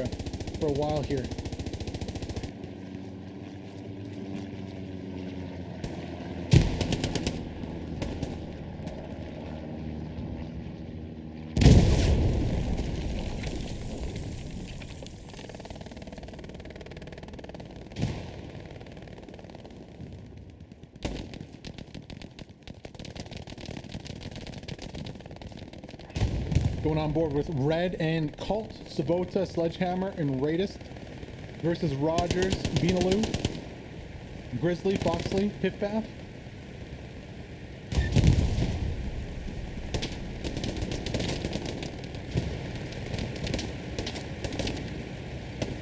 a while here. Going on board with Red and Cult, Sabota, Sledgehammer, and Radist versus Rogers, Beanaloo, Grizzly, Foxley, Piffpath.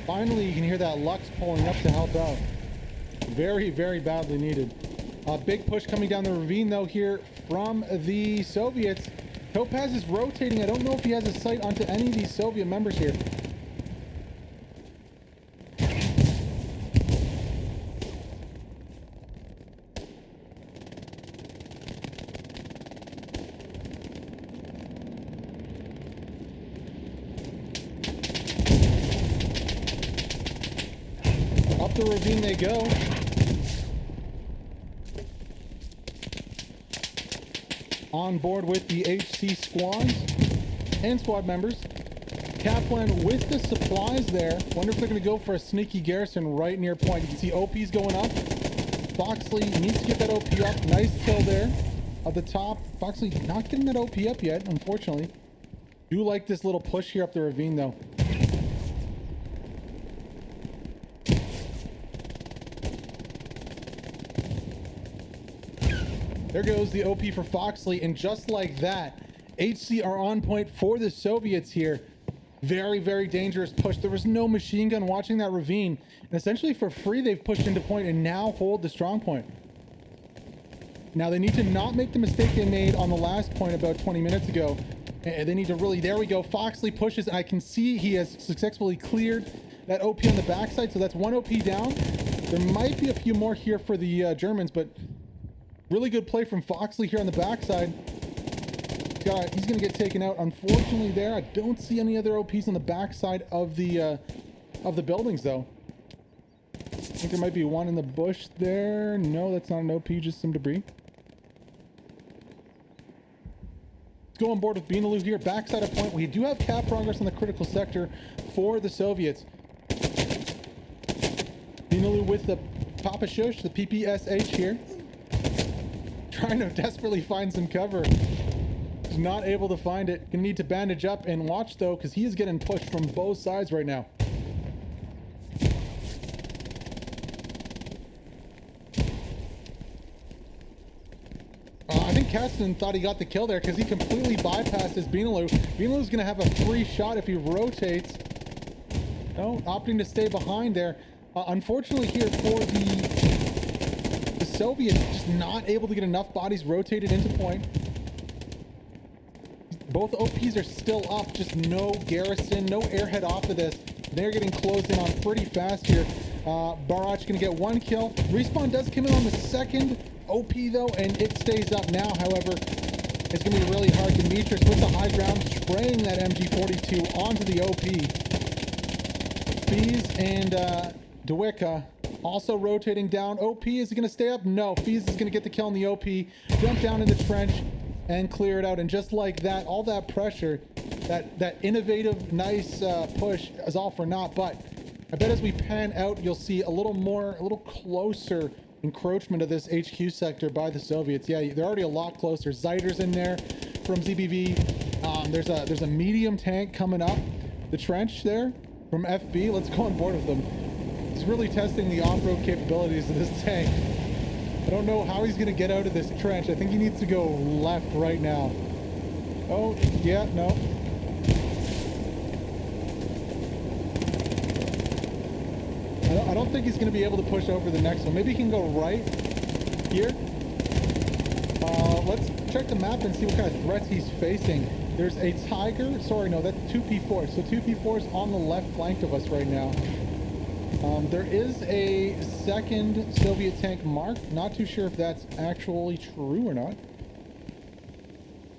Finally, you can hear that Lux pulling up to help out. Very, very badly needed. A big push coming down the ravine, though, here from the Soviets. Topaz is rotating. I don't know if he has a sight onto any of these Soviet members here. Up the ravine they go. On board with the HC squads and squad members. Kaplan with the supplies there. Wonder if they're going to go for a sneaky garrison right near point. You can see OP's going up. Foxley needs to get that OP up. Nice kill there at the top. Foxley not getting that OP up yet, unfortunately. Do like this little push here up the ravine, though. There goes the OP for Foxley, and just like that, HC are on point for the Soviets here. Very, very dangerous push. There was no machine gun watching that ravine, and essentially for free they've pushed into point and now hold the strong point. Now they need to not make the mistake they made on the last point about 20 minutes ago. And they need to really, there we go. Foxley pushes, and I can see he has successfully cleared that OP on the backside, so that's one OP down. There might be a few more here for the Germans, but really good play from Foxley here on the backside. He's going to get taken out. Unfortunately there, I don't see any other OPs on the backside of the buildings, though. I think there might be one in the bush there. No, that's not an OP, just some debris. Let's go on board with Beanaloo here. Backside of point. We do have cap progress on the critical sector for the Soviets. Beanaloo with the Papa Shush, the PPSH here. Trying to desperately find some cover. He's not able to find it. Gonna need to bandage up and watch, though, because he is getting pushed from both sides right now. I think Kasten thought he got the kill there because he completely bypasses Beanaloo. Beanaloo's gonna have a free shot if he rotates. No, opting to stay behind there. Unfortunately here for the Soviets, just not able to get enough bodies rotated into point. Both OPs are still up, just no garrison, no airhead off of this. They're getting closed in on pretty fast here. Barach gonna get one kill. Respawn does come in on the second OP though, and it stays up now. However, it's gonna be really hard. Demetrius with the high ground, spraying that MG42 onto the OP. Fees and Dewicka also rotating down. OP, is he gonna stay up? No, Fees is gonna get the kill on the OP, jump down in the trench and clear it out. And just like that, all that pressure, that innovative, nice push is all for naught. But I bet as we pan out, you'll see a little closer encroachment of this HQ sector by the Soviets. Yeah, they're already a lot closer. Zeiter's in there from ZBV. There's a medium tank coming up the trench there from FB. Let's go on board with them. He's really testing the off-road capabilities of this tank. I don't know how he's going to get out of this trench. I think he needs to go left right now. Oh, yeah, no. I don't think he's going to be able to push over the next one. Maybe he can go right here. Let's check the map and see what kind of threats he's facing. There's a Tiger. Sorry, no, that's 2P4. So 2P4 is on the left flank of us right now. There is a second Soviet tank marked. Not too sure if that's actually true or not.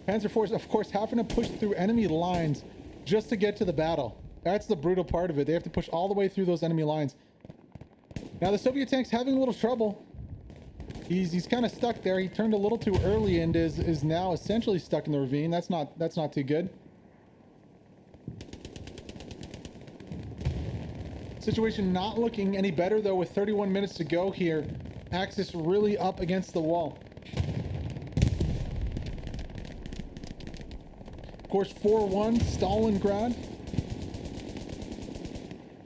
Panzer Force, of course, having to push through enemy lines just to get to the battle. That's the brutal part of it. They have to push all the way through those enemy lines. Now the Soviet tank's having a little trouble. He's kind of stuck there. He turned a little too early and is now essentially stuck in the ravine. That's not too good. Situation not looking any better though with 31 minutes to go here. Axis really up against the wall. course, 4-1, Stalingrad.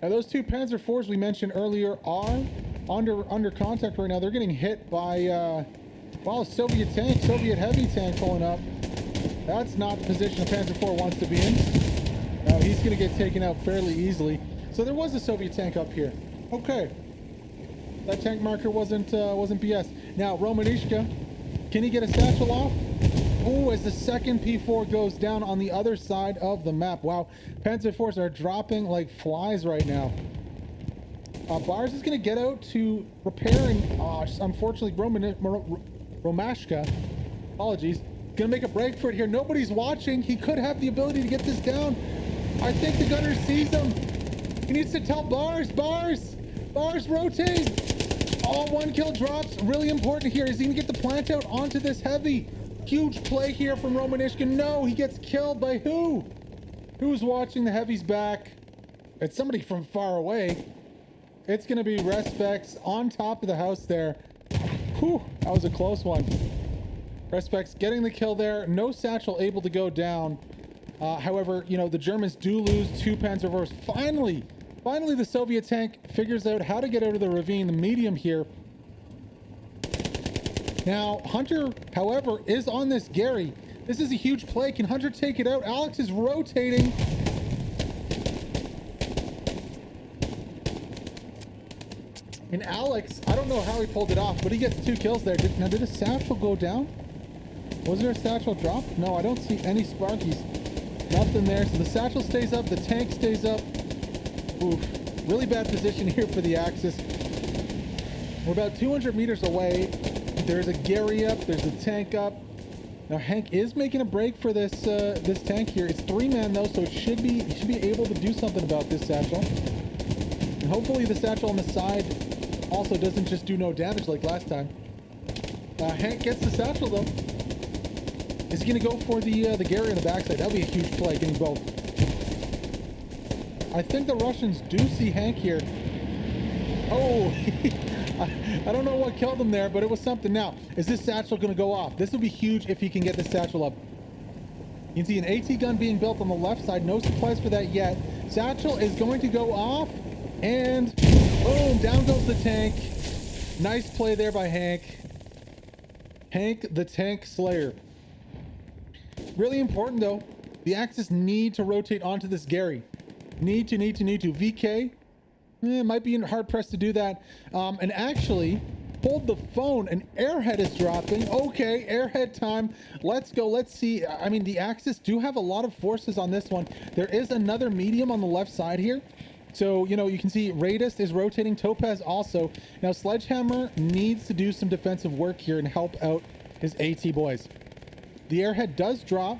Now, those two Panzer IVs we mentioned earlier are under contact right now. They're getting hit by, well, a Soviet tank, Soviet heavy tank pulling up. That's not the position a Panzer IV wants to be in. Now, he's going to get taken out fairly easily. So there was a Soviet tank up here. Okay. That tank marker wasn't BS. Now, Romanishka, can he get a satchel off? Oh, as the second P4 goes down on the other side of the map. Wow, Panzer IVs are dropping like flies right now. Bars is going to get out to repair and, unfortunately, Romashka, apologies, going to make a break for it here. Nobody's watching. He could have the ability to get this down. I think the gunner sees him. He needs to tell Bars, rotate. Oh, 1 kill drops. Really important here. Is he going to get the plant out onto this heavy? Huge play here from Romanishkin. No, he gets killed by who? Who's watching the heavy's back? It's somebody from far away. It's going to be Respex on top of the house there. Whew, that was a close one. Respex getting the kill there. No satchel able to go down. However, you know, the Germans do lose 2 Panzer IVs. Finally, the Soviet tank figures out how to get out of the ravine, the medium here. Now, Hunter, however, is on this Gary. This is a huge play. Can Hunter take it out? Alex is rotating. And Alex, I don't know how he pulled it off, but he gets 2 kills there. Now, did a satchel go down? Was there a satchel drop? No, I don't see any Sparkies. Nothing there. So the satchel stays up. The tank stays up. Oof. Really bad position here for the Axis. We're about 200 meters away. There's a Gary up. There's a tank up. Now Hank is making a break for this this tank here. It's 3-man though, so he should be able to do something about this satchel. And hopefully the satchel on the side also doesn't just do no damage like last time. Hank gets the satchel though. Is he gonna go for the Gary on the backside? That'll be a huge play, getting both. I think the Russians do see Hank here. Oh, I don't know what killed him there, but it was something. Now, is this satchel going to go off? This will be huge if he can get this satchel up. You can see an AT gun being built on the left side. No supplies for that yet. Satchel is going to go off, and boom, down goes the tank. Nice play there by Hank. Hank, the tank slayer. Really important, though. The Axis need to rotate onto this Gary. Need to. VK, might be hard pressed to do that. And actually, hold the phone. An airhead is dropping. Okay, airhead time. Let's go. Let's see. I mean, the Axis do have a lot of forces on this one. There is another medium on the left side here. So, you know, you can see Radist is rotating. Topaz also. Now, Sledgehammer needs to do some defensive work here and help out his AT boys. The airhead does drop.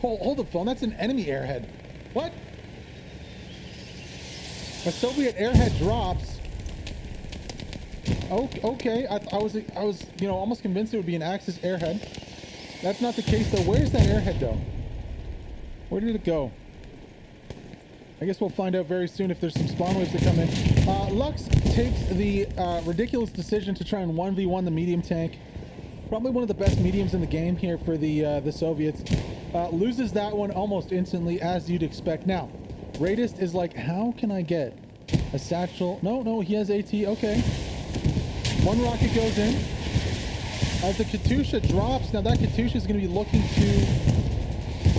Hold the phone. That's an enemy airhead. What? A Soviet airhead drops. Oh, okay. I was, you know, almost convinced it would be an Axis airhead. That's not the case, though. Where's that airhead, though? Where did it go? I guess we'll find out very soon if there's some spawn waves that come in. Lux takes the ridiculous decision to try and 1v1 the medium tank. Probably one of the best mediums in the game here for the Soviets. Loses that one almost instantly, as you'd expect. Now, Radist is like, how can I get a satchel? No, he has AT. Okay. 1 rocket goes in. As the Katusha drops, now that Katusha is going to be looking to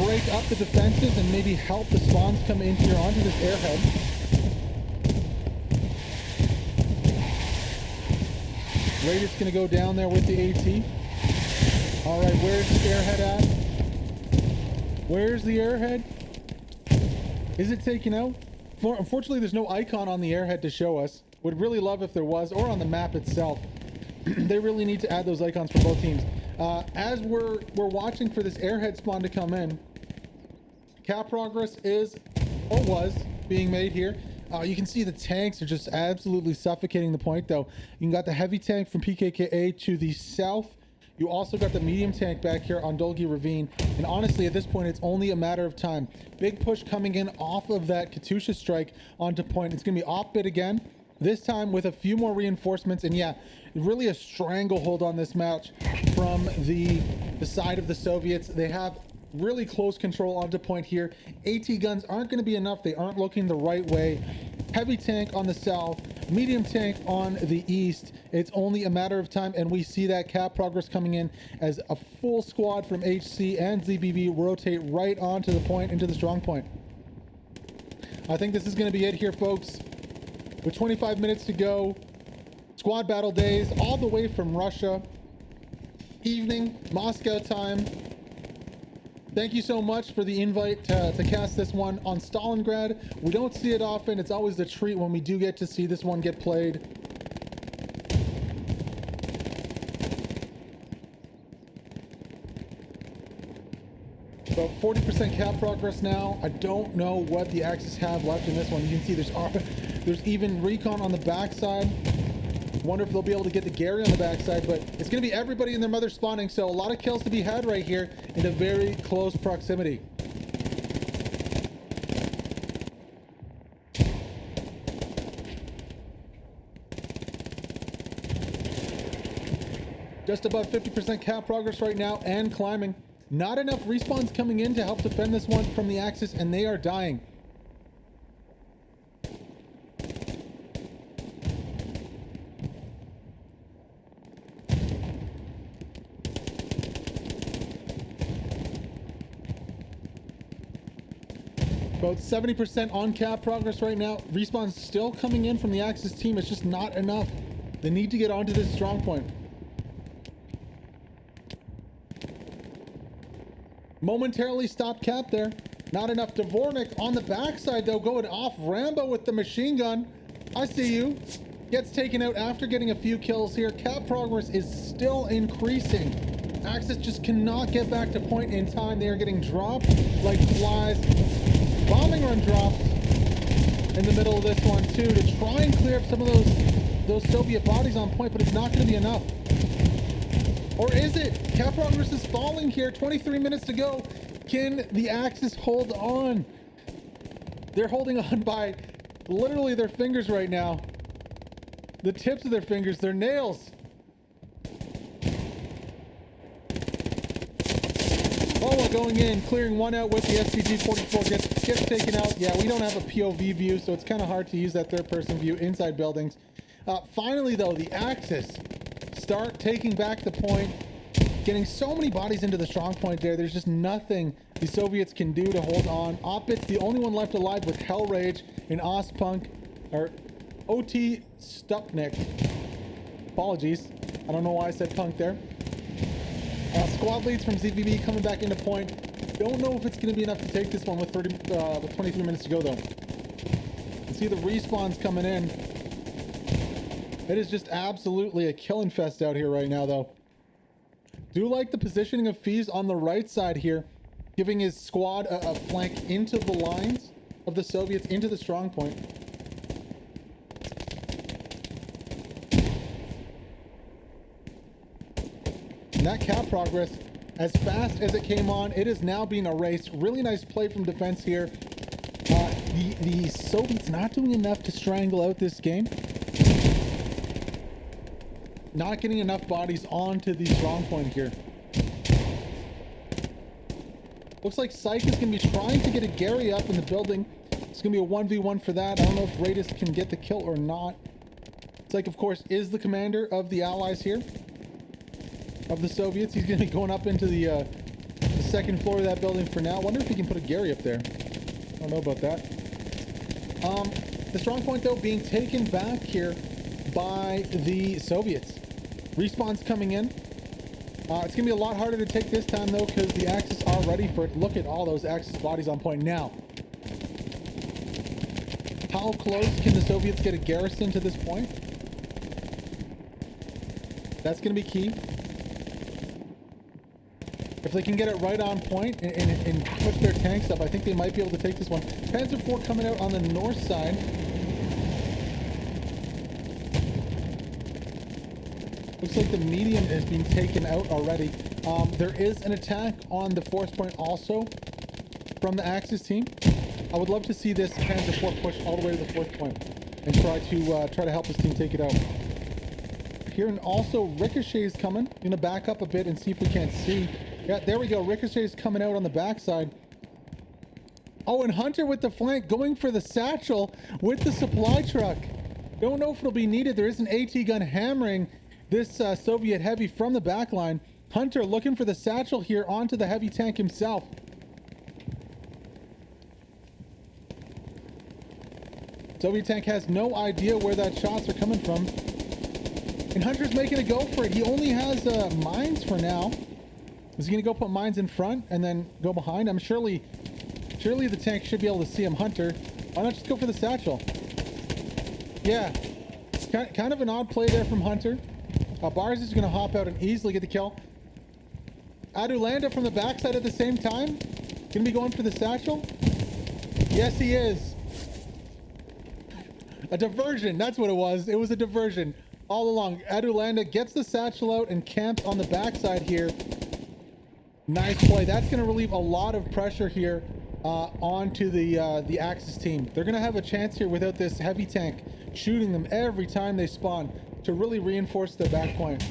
break up the defenses and maybe help the spawns come in here onto this airhead. Radist going to go down there with the AT. All right, where's the airhead at? Where's the airhead? Is it taken out? Unfortunately, there's no icon on the airhead to show us. Would really love if there was, or on the map itself. They really need to add those icons for both teams. As we're watching for this airhead spawn to come in, cap progress is, or was, being made here. You can see the tanks are just absolutely suffocating the point, though. You got the heavy tank from PKKA to the south. You also got the medium tank back here on Dolgi Ravine. And honestly, at this point, it's only a matter of time. Big push coming in off of that Katusha strike onto point. It's going to be off bit again. This time with a few more reinforcements, and yeah, really a stranglehold on this match from the side of the Soviets. They have really close control onto point here. AT guns aren't going to be enough. They aren't looking the right way. Heavy tank on the south, medium tank on the east. It's only a matter of time, and we see that cap progress coming in as a full squad from HC and ZBB rotate right onto the point, into the strong point. I think this is going to be it here, folks. With 25 minutes to go, squad battle days all the way from Russia. Evening, Moscow time. Thank you so much for the invite to cast this one on Stalingrad. We don't see it often. It's always a treat when we do get to see this one get played. About 40% cap progress now. I don't know what the Axis have left in this one. You can see there's even recon on the backside. Wonder if they'll be able to get the Gary on the backside, but it's going to be everybody and their mother spawning, so a lot of kills to be had right here in a very close proximity. Just above 50% cap progress right now and climbing. Not enough respawns coming in to help defend this one from the Axis, and they are dying. About 70% on cap progress right now. Respawns still coming in from the Axis team. It's just not enough. They need to get onto this strong point. Momentarily stopped cap there. Not enough. Dvornik on the backside though, going off Rambo with the machine gun. I see you. Gets taken out after getting a few kills here. Cap progress is still increasing. Axis just cannot get back to point in time. They are getting dropped like flies. Bombing run drops in the middle of this one too to try and clear up some of those Soviet bodies on point, but it's not going to be enough. Or is it? Cap progress is falling here. 23 minutes to go. Can the Axis hold on? They're holding on by literally their fingers right now. The tips of their fingers, their nails. Oh, going in, clearing one out with the SPG-44, gets taken out. Yeah, we don't have a POV view, so it's kind of hard to use that third-person view inside buildings. Finally, though, the Axis start taking back the point, getting so many bodies into the strong point there. There's just nothing the Soviets can do to hold on. Opit's the only one left alive with Hellrage and Ospunk, or OT Stupnik. Apologies. I don't know why I said punk there. Squad leads from ZVB coming back into point. Don't know if it's going to be enough to take this one with 23 minutes to go, though. You see the respawns coming in. It is just absolutely a killing fest out here right now, though. Do like the positioning of Fees on the right side here, giving his squad a flank into the lines of the Soviets, into the strong point. And that cap progress, as fast as it came on, it is now being erased. Really nice play from defense here. The Soviets not doing enough to strangle out this game. Not getting enough bodies onto the strong point here. Looks like Psych is going to be trying to get a Gary up in the building. It's going to be a 1v1 for that. I don't know if Radis can get the kill or not. Psych, of course, is the commander of the Allies here. Of the Soviets. He's going to be going up into the second floor of that building for now. Wonder if he can put a Gary up there. I don't know about that. The strong point, though, being taken back here by the Soviets. Respawns coming in. It's going to be a lot harder to take this time, though, because the Axis are ready for it. Look at all those Axis bodies on point now. How close can the Soviets get a garrison to this point? That's going to be key. If they can get it right on point and push their tanks up, I think they might be able to take this one. Panzer IV coming out on the north side. Looks like the medium is being taken out already. There is an attack on the fourth point also from the Axis team. I would love to see this Panzer IV push all the way to the fourth point. and try to help his team take it out. Here, and also Ricochet's coming. Gonna back up a bit and see if we can't see. Yeah, there we go. Ricochet's coming out on the backside. Oh, and Hunter with the flank, going for the satchel with the supply truck. Don't know if it'll be needed. There is an AT gun hammering this Soviet heavy from the back line. Hunter looking for the satchel here onto the heavy tank himself. Soviet tank has no idea where that shots are coming from. And Hunter's making a go for it. He only has mines for now. Is he going to go put mines in front and then go behind? Surely the tank should be able to see him. Hunter, why not just go for the satchel? Yeah, kind of an odd play there from Hunter. Bars is going to hop out and easily get the kill. Adulanda from the backside at the same time. Going to be going for the satchel. Yes, he is. A diversion, that's what it was. It was a diversion all along. Adulanda gets the satchel out and camps on the backside here. Nice play. That's going to relieve a lot of pressure here onto the Axis team. They're going to have a chance here without this heavy tank shooting them every time they spawn to really reinforce their back point.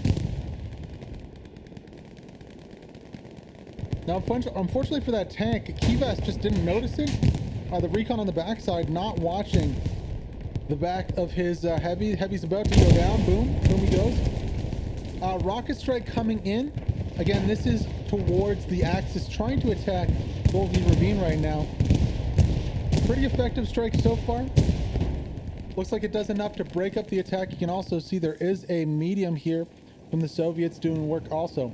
Now, unfortunately for that tank, Kivas just didn't notice it. The recon on the backside not watching the back of his heavy. Heavy's about to go down. Boom. Boom he goes. Rocket strike coming in. Again, this is towards the Axis, trying to attack Golgi Ravine right now. Pretty effective strike so far. Looks like it does enough to break up the attack. You can also see there is a medium here from the Soviets doing work also.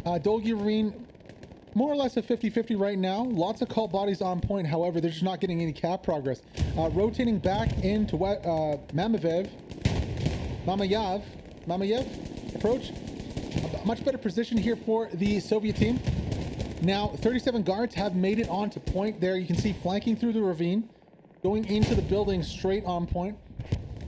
Golgi Ravine, more or less a 50-50 right now. Lots of cult bodies on point. However, they're just not getting any cap progress. Rotating back into Mamayev approach. A much better position here for the Soviet team. Now, 37 guards have made it onto point there. You can see flanking through the ravine, going into the building straight on point.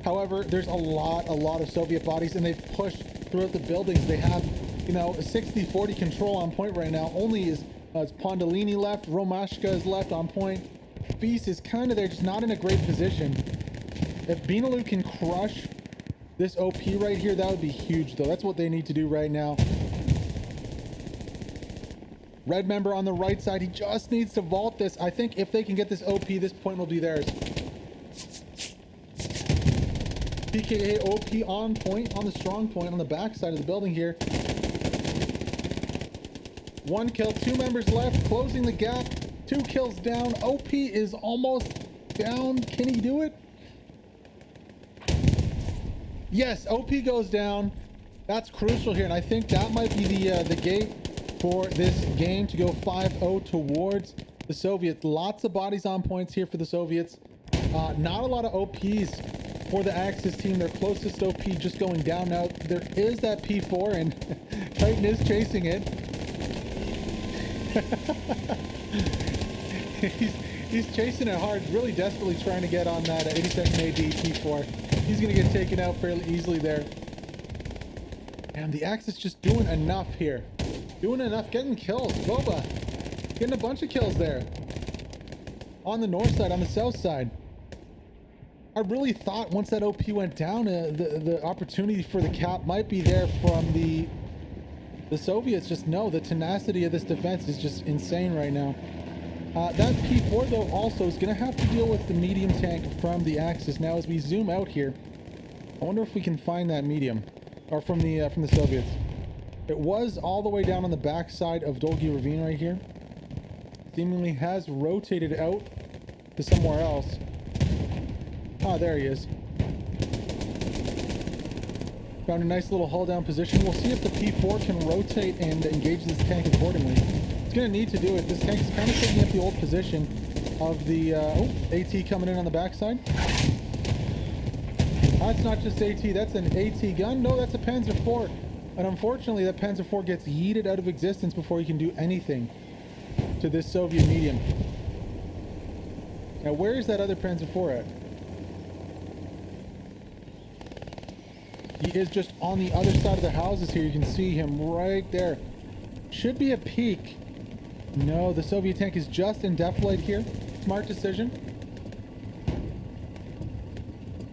However, there's a lot of Soviet bodies, and they've pushed throughout the buildings. They have, you know, a 60-40 control on point right now. Only is Pondolini left, Romashka is left on point. Feast is kind of there, just not in a great position. If Benalu can crush this OP right here, that would be huge, though. That's what they need to do right now. Red member on the right side, he just needs to vault this. I think if they can get this OP, this point will be theirs. PKA OP on point, on the strong point, on the back side of the building here. One kill, two members left, closing the gap. 2 kills down. OP is almost down. Can he do it? Yes, OP goes down. That's crucial here, and I think that might be the gate for this game to go 5-0 towards the Soviets. Lots of bodies on points here for the Soviets. Not a lot of OPs for the Axis team. Their closest OP just going down now. There is that P4, and Titan is chasing it. he's chasing it hard, really desperately trying to get on that 82nd AD P4. He's going to get taken out fairly easily there. And the Axis just doing enough here. Doing enough, getting kills. Boba getting a bunch of kills there. On the north side, on the south side. I really thought once that OP went down, the opportunity for the cap might be there from the Soviets. Just know the tenacity of this defense is just insane right now. That P4 though also is going to have to deal with the medium tank from the Axis. Now as we zoom out here, I wonder if we can find that medium, or from the Soviets. It was all the way down on the back side of Dolgi Ravine right here. Seemingly has rotated out to somewhere else. Ah, there he is. Found a nice little hull down position. We'll see if the P4 can rotate and engage this tank accordingly. It's going to need to do it. This tank is kind of taking up the old position of the AT coming in on the backside. That's not just AT, that's an AT gun. No, that's a Panzer IV. And unfortunately, that Panzer IV gets yeeted out of existence before he can do anything to this Soviet medium. Now, where is that other Panzer IV at? He is just on the other side of the houses here. You can see him right there. Should be a peek. No, the Soviet tank is just in defilade here. Smart decision.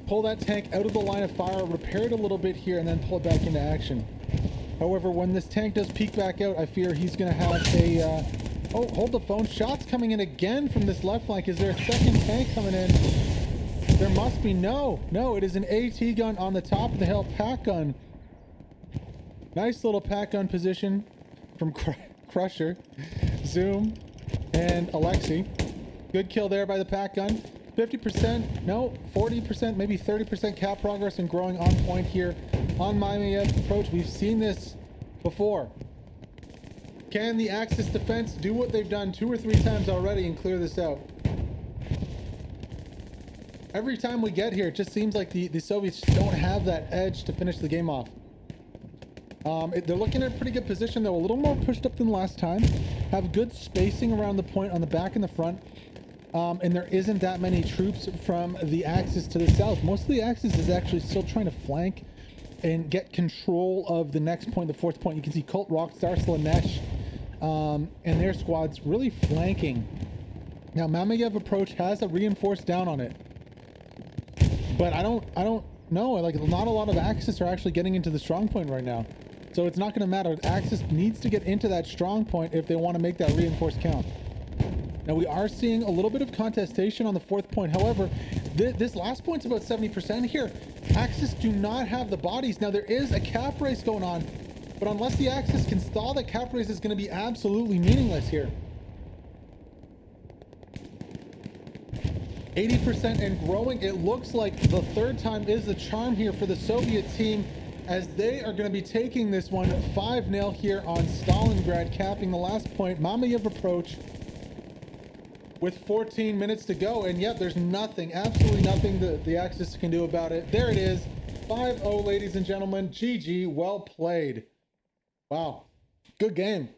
pull that tank out of the line of fire, repair it a little bit here, and then pull it back into action. However, when this tank does peek back out, I fear he's going to have a... oh, hold the phone. Shots coming in again from this left flank. Is there a second tank coming in? There must be. No, it is an AT gun on the top of the hill. Pack gun. Nice little pack gun position from Crusher, Zoom, and Alexi. Good kill there by the pack gun. 50%, no, 40%, maybe 30% cap progress and growing on point here on Mamayev approach. We've seen this before. Can the Axis defense do what they've done 2 or 3 times already and clear this out? Every time we get here, it just seems like the Soviets don't have that edge to finish the game off. They're looking at a pretty good position, though, a little more pushed up than last time. Have good spacing around the point on the back and the front. And there isn't that many troops from the Axis to the south. Most of the Axis is actually still trying to flank and get control of the next point, the 4th point. You can see Cult, Rockstar, Slanesh, and their squads really flanking. Now, Mamayev approach has a reinforced down on it. But I don't know. Like, not a lot of Axis are actually getting into the strong point right now. So it's not going to matter. Axis needs to get into that strong point if they want to make that reinforced count. Now, we are seeing a little bit of contestation on the 4th point. However, this last point's about 70% here. Axis do not have the bodies. Now, there is a cap race going on, but unless the Axis can stall, the cap race is going to be absolutely meaningless here. 80% and growing. It looks like the 3rd time is the charm here for the Soviet team, as they are going to be taking this one 5-0 here on Stalingrad, capping the last point. Mamayev approach with 14 minutes to go, and yet there's nothing, absolutely nothing that the Axis can do about it. There it is, 5-0, ladies and gentlemen. GG, well played. Wow, good game.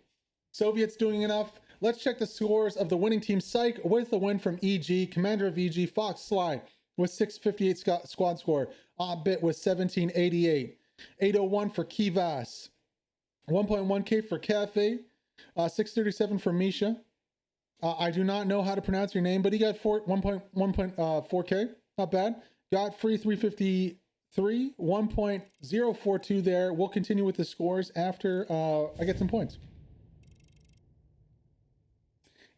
Soviets doing enough. Let's check the scores of the winning team. Psych with the win from EG, commander of EG, Fox Sly with 658 squad score, Bit with 1788, 801 for Kivas, 1.1k for Cafe, 637 for Misha. I do not know how to pronounce your name, but he got 1.4k, not bad. Godfrey 353, 1.042 there. We'll continue with the scores after I get some points.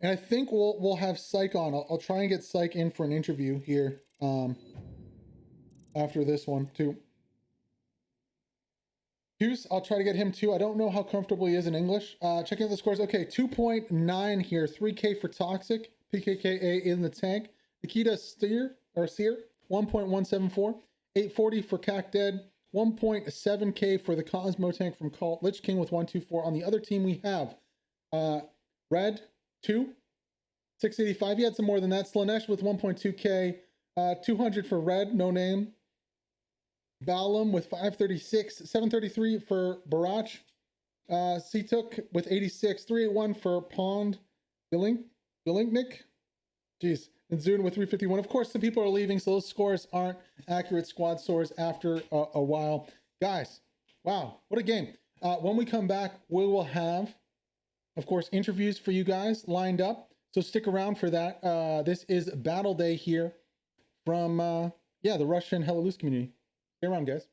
And I think we'll have Psych on. I'll try and get Psych in for an interview here after this one too. Hughes, I'll try to get him too. I don't know how comfortable he is in English. Checking out the scores. Okay, 2.9 here. 3K for Toxic. PKKA in the tank. Nikita Sear, 1.174. 840 for Cac Dead. 1.7K for the Cosmo tank from Cult. Lich King with 124. On the other team we have Red 2. 685. He had some more than that. Slanesh with 1.2K. 200 for Red, no name. Balam with 536, 733 for Barach. Seatuk with 86, 381 for Pond. Billingnick. Jeez. And Zune with 351. Of course, some people are leaving, so those scores aren't accurate squad scores after a while. Guys, wow, what a game. When we come back, we will have, of course, interviews for you guys lined up. So stick around for that. This is Battle Day here from, the Russian Belarus community. Stay around, guys.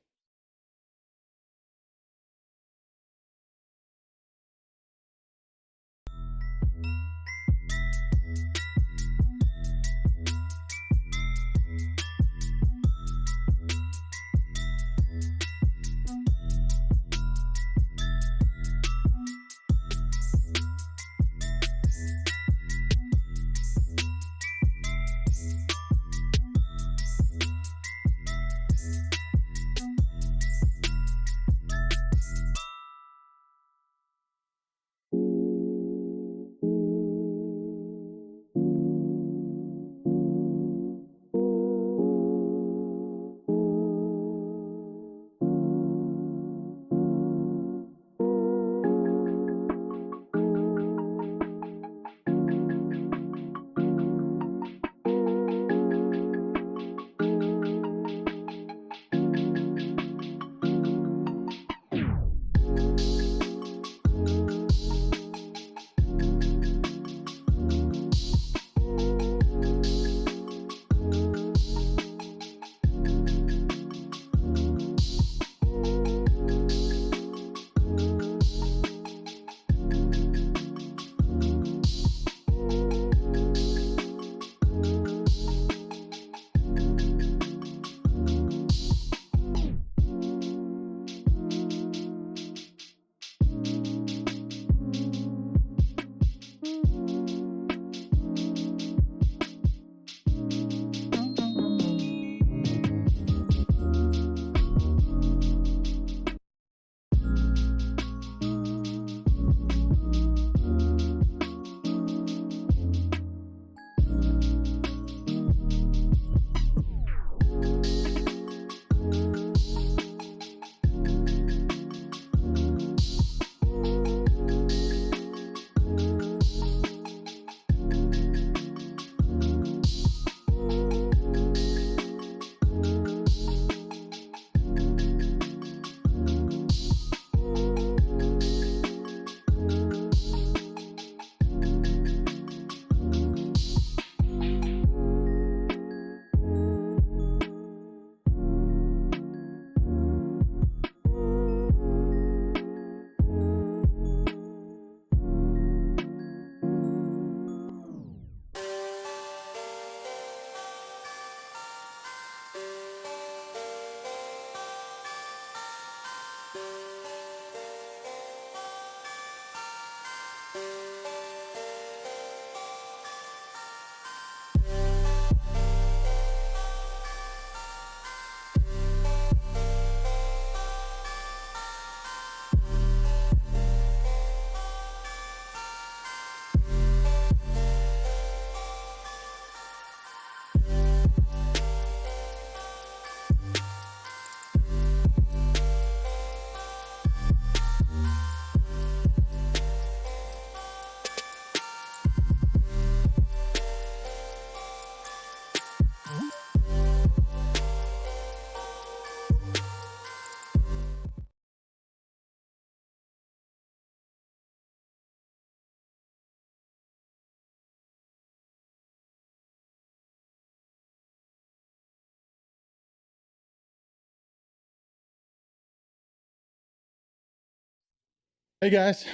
Hey guys.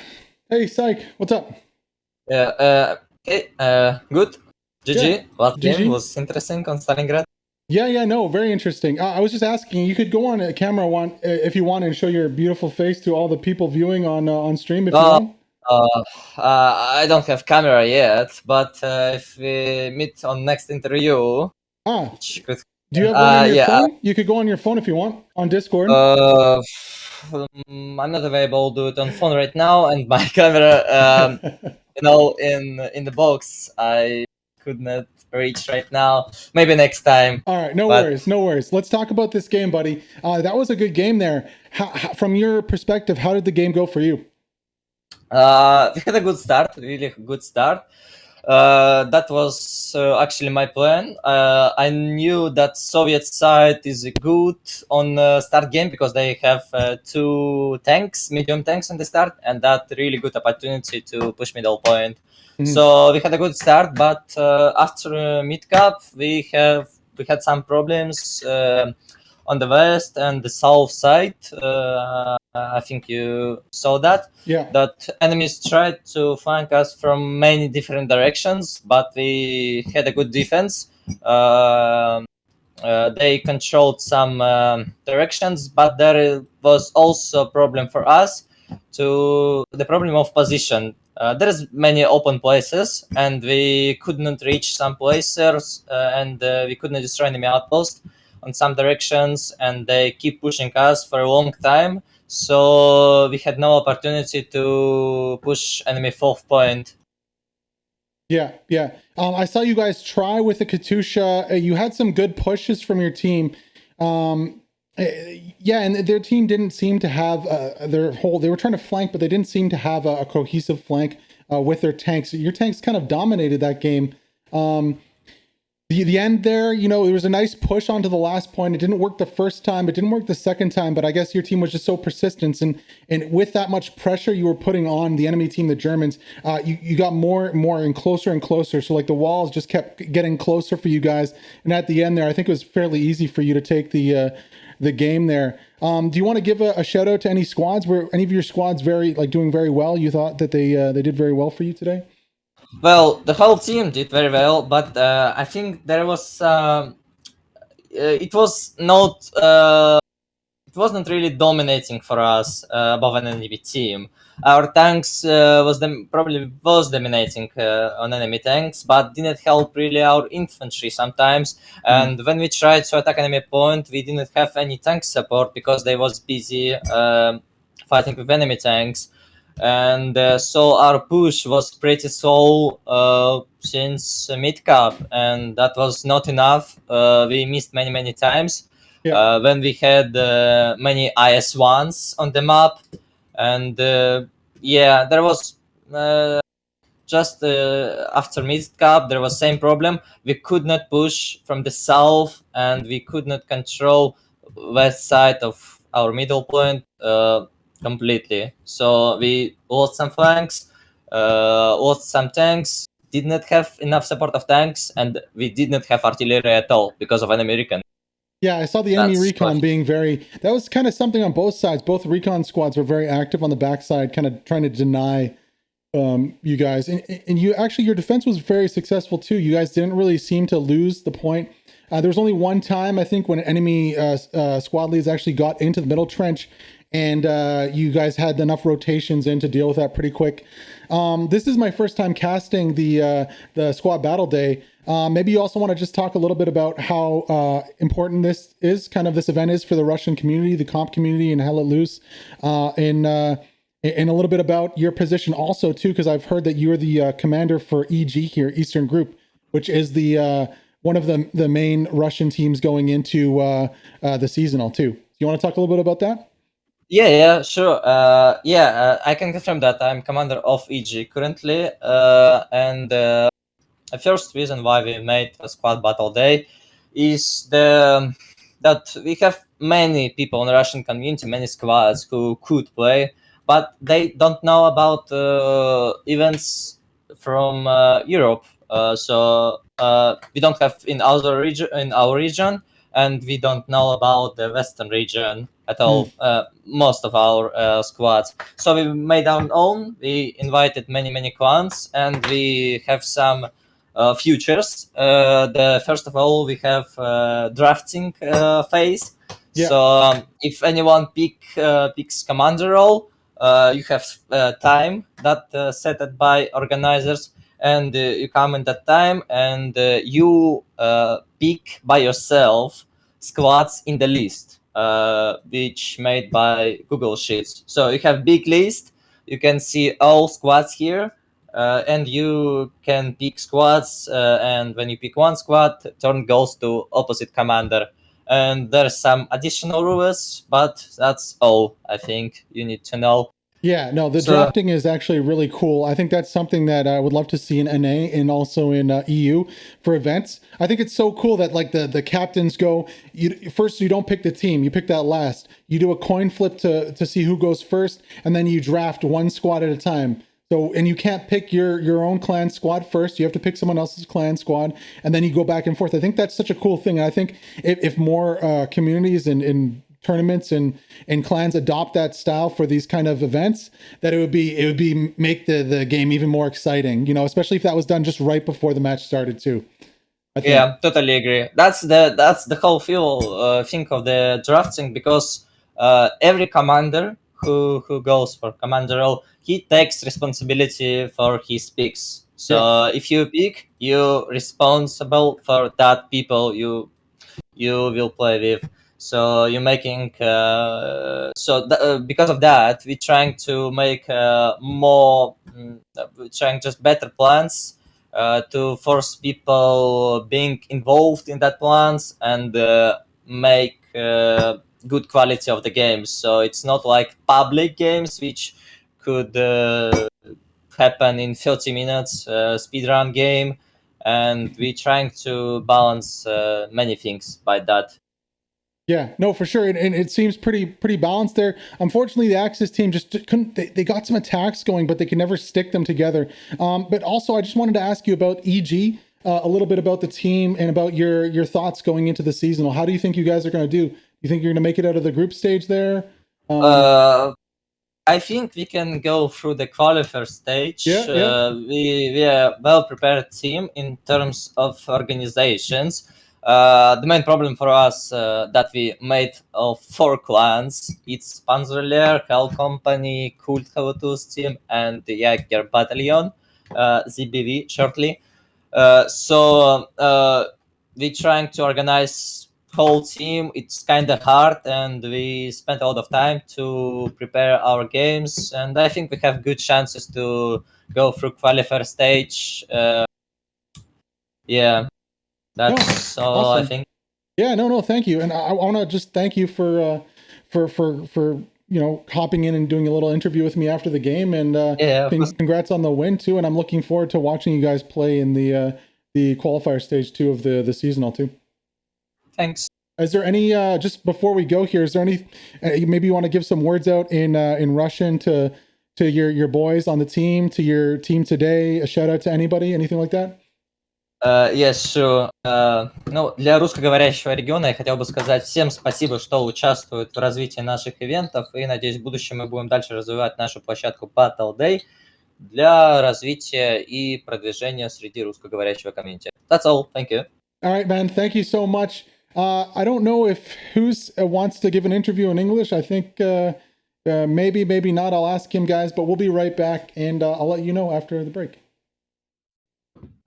Hey Psych, what's up? Okay, good. Yeah, GG. Last game GG. was interesting on Stalingrad. Yeah, no, very interesting. I was just asking, you could go on a camera if you want and show your beautiful face to all the people viewing on stream if you Uh, want. I don't have camera yet, but if we meet on next interview, Ah, which could, do you have one in your yeah, phone? You could go on your phone if you want on Discord. uh, I'm not available to do it on phone right now, and my camera, in the box, I could not reach right now. Maybe next time, All right, no but worries, no worries. Let's talk about this game, buddy. That was a good game there. From your perspective, how did the game go for you? we had a good start, really good start. That was actually my plan. I knew that Soviet side is good on start game because they have two tanks, medium tanks on the start, and that really good opportunity to push middle point. Mhm. So we had a good start, but after mid cup we had some problems on the west and the south side. I think you saw that Yeah, that enemies tried to flank us from many different directions, but we had a good defense. They controlled some directions, but there was also a problem for us to the problem of position. There is many open places, and we could not reach some places, and we could not destroy enemy outpost on some directions, and they keep pushing us for a long time. So we had no opportunity to push enemy fourth point. yeah. I saw you guys try with the Katusha. You had some good pushes from your team. Yeah, and their team didn't seem to have their whole. They were trying to flank, but they didn't seem to have a cohesive flank with their tanks. Your tanks kind of dominated that game. The end there, there was a nice push onto the last point. It didn't work the first time. It didn't work the second time. But I guess your team was just so persistent, and with that much pressure you were putting on the enemy team, the Germans, you got more and closer and closer. So like the walls just kept getting closer for you guys. And at the end there, I think it was fairly easy for you to take the game there. Do you want to give a shout out to any squads? Were any of your squads doing very well? You thought that they did very well for you today? Well, the whole team did very well, but I think there was it was not it wasn't really dominating for us above an enemy team. Our tanks probably was dominating on enemy tanks, but didn't help really our infantry sometimes. Mhm. And when we tried to attack enemy point, we didn't have any tank support because they was busy fighting with enemy tanks. And so our push was pretty slow since mid cap, and that was not enough. We missed many times Yeah. when we had many IS1s on the map, and yeah, there was just after mid cap there was same problem. We could not push from the south, and we could not control west side of our middle point completely. So we lost some flanks, lost some tanks. Did not have enough support of tanks, and we did not have artillery at all because of enemy recon. Yeah, I saw the enemy That's recon being that was kind of something on both sides. Both recon squads were very active on the backside, kind of trying to deny you guys. And you actually, your defense was very successful too. You guys didn't really seem to lose the point. There was only one time, I think, when enemy squad leads actually got into the middle trench, and you guys had enough rotations in to deal with that pretty quick. This is my first time casting the squad battle day. Maybe you also want to just talk a little bit about how important this event is for the Russian community, the comp community, and Hell Let Loose, and a little bit about your position also too, because I've heard that you are the commander for EG here, Eastern Group, which is the one of the main Russian teams going into the seasonal too. Do you want to talk a little bit about that? Yeah, sure. I can confirm that I'm commander of EG currently, and the first reason why we made a squad battle day is that we have many people in the Russian community, many squads who could play, but they don't know about events from Europe. So we don't have in our region, and we don't know about the Western region at all. Most of our squads. So we made our own. We invited many clans, and we have some futures. The first of all, we have drafting phase. Yeah. So if anyone picks commander role, you have time that set it by organizers, and you come in that time, and you pick by yourself squads in the list, which made by Google Sheets. So you have big list. You can see all squads here, and you can pick squads. And when you pick one squad, turn goes to opposite commander. And there's some additional rules, but that's all I think you need to know. Yeah, no, the So drafting is actually really cool. I think that's something that I would love to see in NA and also in EU for events. I think it's so cool that like the captains go, first you don't pick the team, you pick that last. You do a coin flip to see who goes first, and then you draft one squad at a time. So, and you can't pick your own clan squad first. You have to pick someone else's clan squad, and then you go back and forth. I think that's such a cool thing. And I think if more communities and tournaments and clans adopt that style for these kind of events, that it would be make the game even more exciting, especially if that was done just right before the match started too. I think. Yeah, totally agree. That's the whole thing of the drafting, because every commander who goes for commander role, he takes responsibility for his picks. So if you pick, you're responsible for that people you will play with. So you're making because of that, we're trying to make we're trying just better plans to force people being involved in that plans, and make good quality of the games. So it's not like public games which could happen in 30 minutes speedrun game, and we're trying to balance many things by that. Yeah, no, for sure, and it seems pretty balanced there. Unfortunately, the Axis team just couldn't. They got some attacks going, but they could never stick them together. But also, I just wanted to ask you about EG, a little bit about the team and about your thoughts going into the seasonal. How do you think you guys are going to do? You think you're going to make it out of the group stage there? I think we can go through the qualifier stage. Yeah. We are a well prepared team in terms of organizations. The main problem for us that we made of 4 clans. It's Panzerlehr, Hell Company, Cult Havutus team, and the Jaeger Battalion, ZBV shortly. We're trying to organize whole team. It's kind of hard, and we spent a lot of time to prepare our games, and I think we have good chances to go through qualifier stage. Yeah, that's all awesome. I think. Yeah, no, thank you, and I want to just thank you for hopping in and doing a little interview with me after the game, and Yeah, congrats on the win too. And I'm looking forward to watching you guys play in the qualifier stage 2 of the seasonal too. thanks. Is there any just before we go here? Is there any maybe you want to give some words out in Russian to your boys on the team, to your team today? A shout out to anybody, anything like that? Yes, sure. Ну, для русскоговорящего региона я хотел бы сказать всем спасибо, что участвуют в развитии наших ивентов, и надеюсь, в будущем мы будем дальше развивать нашу площадку Battle Day для развития и продвижения среди русскоговорящего комьюнити. That's all. Thank you. All right, man. Thank you so much. I don't know if who's wants to give an interview in English. I think maybe not. I'll ask him, guys, but we'll be right back, and I'll let you know after the break.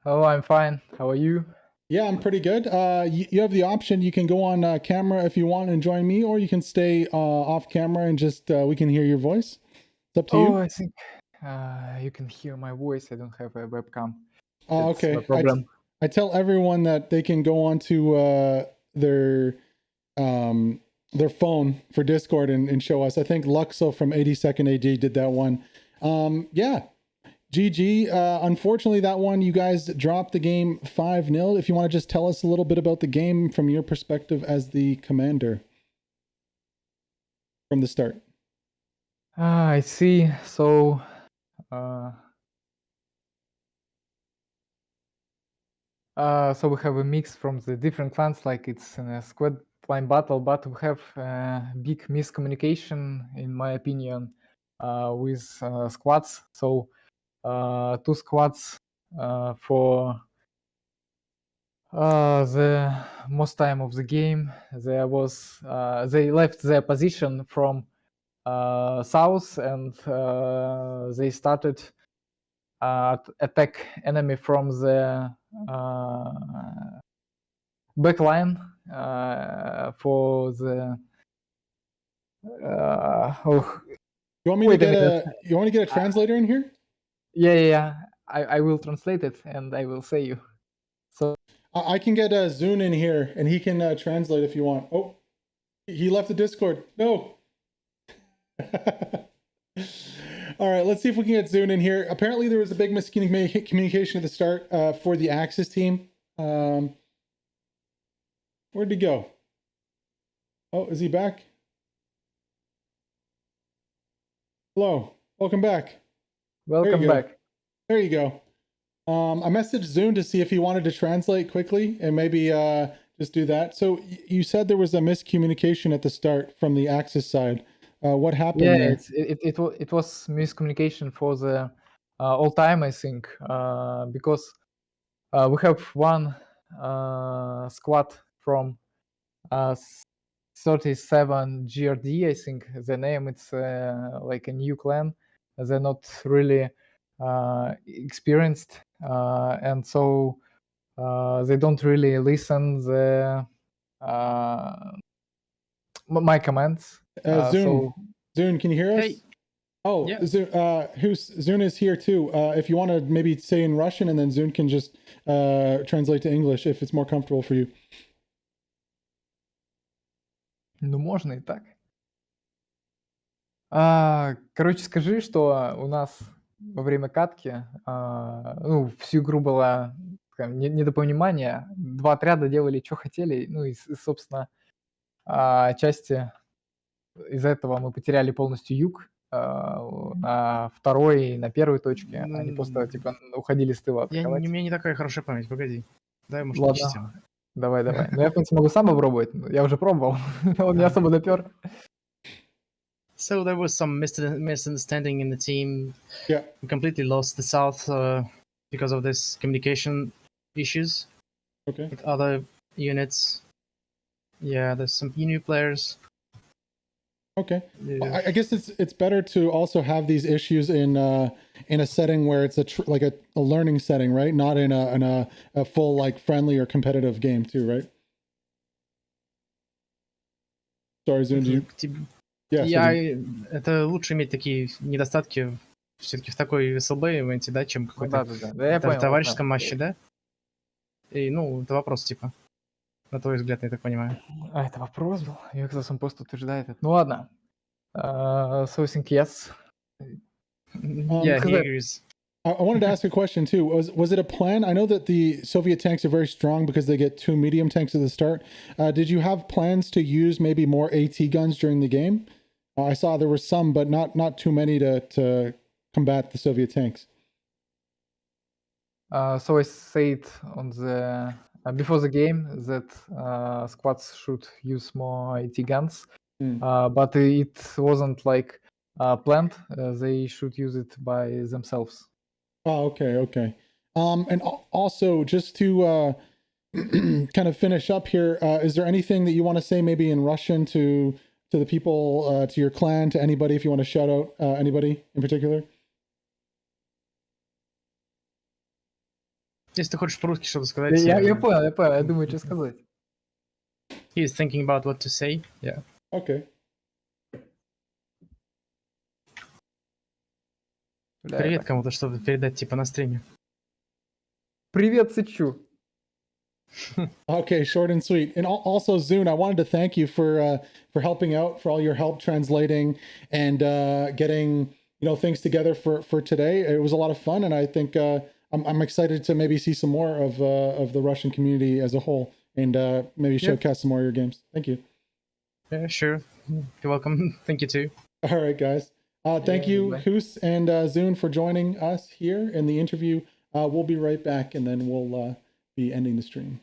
Oh, I'm fine. How are you? Yeah, I'm pretty good. You have the option. You can go on camera if you want and join me, or you can stay off camera and just we can hear your voice. It's up to you. I think you can hear my voice. I don't have a webcam. Oh, It's okay. no problem. I tell everyone that they can go onto their phone for Discord and show us. I think Luxo from 82nd AG did that one. Yeah. GG. Unfortunately, that one, you guys dropped the game 5-0. If you want to just tell us a little bit about the game from your perspective as the commander from the start. I see. So, So we have a mix from the different clans, like it's in a squad line battle, but we have big miscommunication, in my opinion, with squads. So two squads for the most time of the game, they left their position from south, and they started attack enemy from the backline for the oh, You want me wait to a get minute. you want me to get a translator in here? Yeah. I will translate it and I will say you. So I can get Zune in here and he can translate if you want. Oh, he left the Discord. No. All right, let's see if we can get Zune in here. Apparently, there was a big miscommunication at the start for the Axis team. Where'd he go? Oh, is he back? Hello, welcome back. welcome back. There you go. I messaged Zune to see if he wanted to translate quickly and maybe just do that. So you said there was a miscommunication at the start from the Axis side. What happened Yeah, there? it was miscommunication for the all time, I think, because we have one squad from 37 GRD, I think the name. It's like a new clan. They're not really experienced, and so they don't really listen the my commands. Zune, Zune, can you hear us? Hey. Oh, Yeah. Zune is here too. If you want to maybe say in Russian, and then Zune can just translate to English if it's more comfortable for you. Ну, можно и так. Короче, скажи, что у нас во время катки, ну, всю игру было такое недопонимание. Два отряда делали, что хотели. Ну и, собственно, отчасти из-за этого мы потеряли полностью юг на второй и на первой точке. Они просто, типа, уходили с тыла У атаковать. меня не такая хорошая память, погоди. Дай, может, Ладно. почистим. Давай. Ну, я, в принципе, могу сам попробовать. Я уже пробовал. Он не особо допер. So there was some misunderstanding in the team. Yeah. We completely lost the south because of this communication issues Okay. with other units. Yeah, there's some new players. Okay. Yeah. Well, I guess it's better to also have these issues in a setting where it's like a learning setting, right? Not in a full like friendly or competitive game too, right? Sorry, Zune, do you? Это лучше иметь такие недостатки все-таки в такой SLB, имеете, да, чем какой-то я понял, товарищеском матче, да? И, ну, это вопрос, типа, на твой взгляд, я так понимаю. Это вопрос был? Я как сам просто утверждает это. Ну ладно. So I think yes. Yeah, he agrees. I wanted to ask a question too. Was it a plan? I know that the Soviet tanks are very strong because they get 2 medium tanks at the start. Did you have plans to use maybe more AT guns during the game? I saw there were some, but not too many to combat the Soviet tanks. So I said on the before the game that squads should use more AT guns, but it wasn't like planned. They should use it by themselves. Oh, okay. And also, just to kind of finish up here, is there anything that you want to say maybe in Russian to the people, to your clan, to anybody, if you want to shout out anybody in particular? Если ты хочешь по-русски что-то сказать... Я понял, я думаю, что сказать. He is thinking about what to say, yeah. Okay. Привет кому-то что-то передать, типа, на стриме. Привет, Сычу. Okay, short and sweet. And also, Zune, I wanted to thank you for helping out, for all your help translating and getting things together for today. It was a lot of fun, and I think I'm excited to maybe see some more of the Russian community as a whole, and maybe showcase some more of your games. Thank you. Yeah, sure. You're welcome. Thank you too. All right, guys. Thank you, Hus and Zune, for joining us here in the interview. We'll be right back, and then we'll be ending the stream.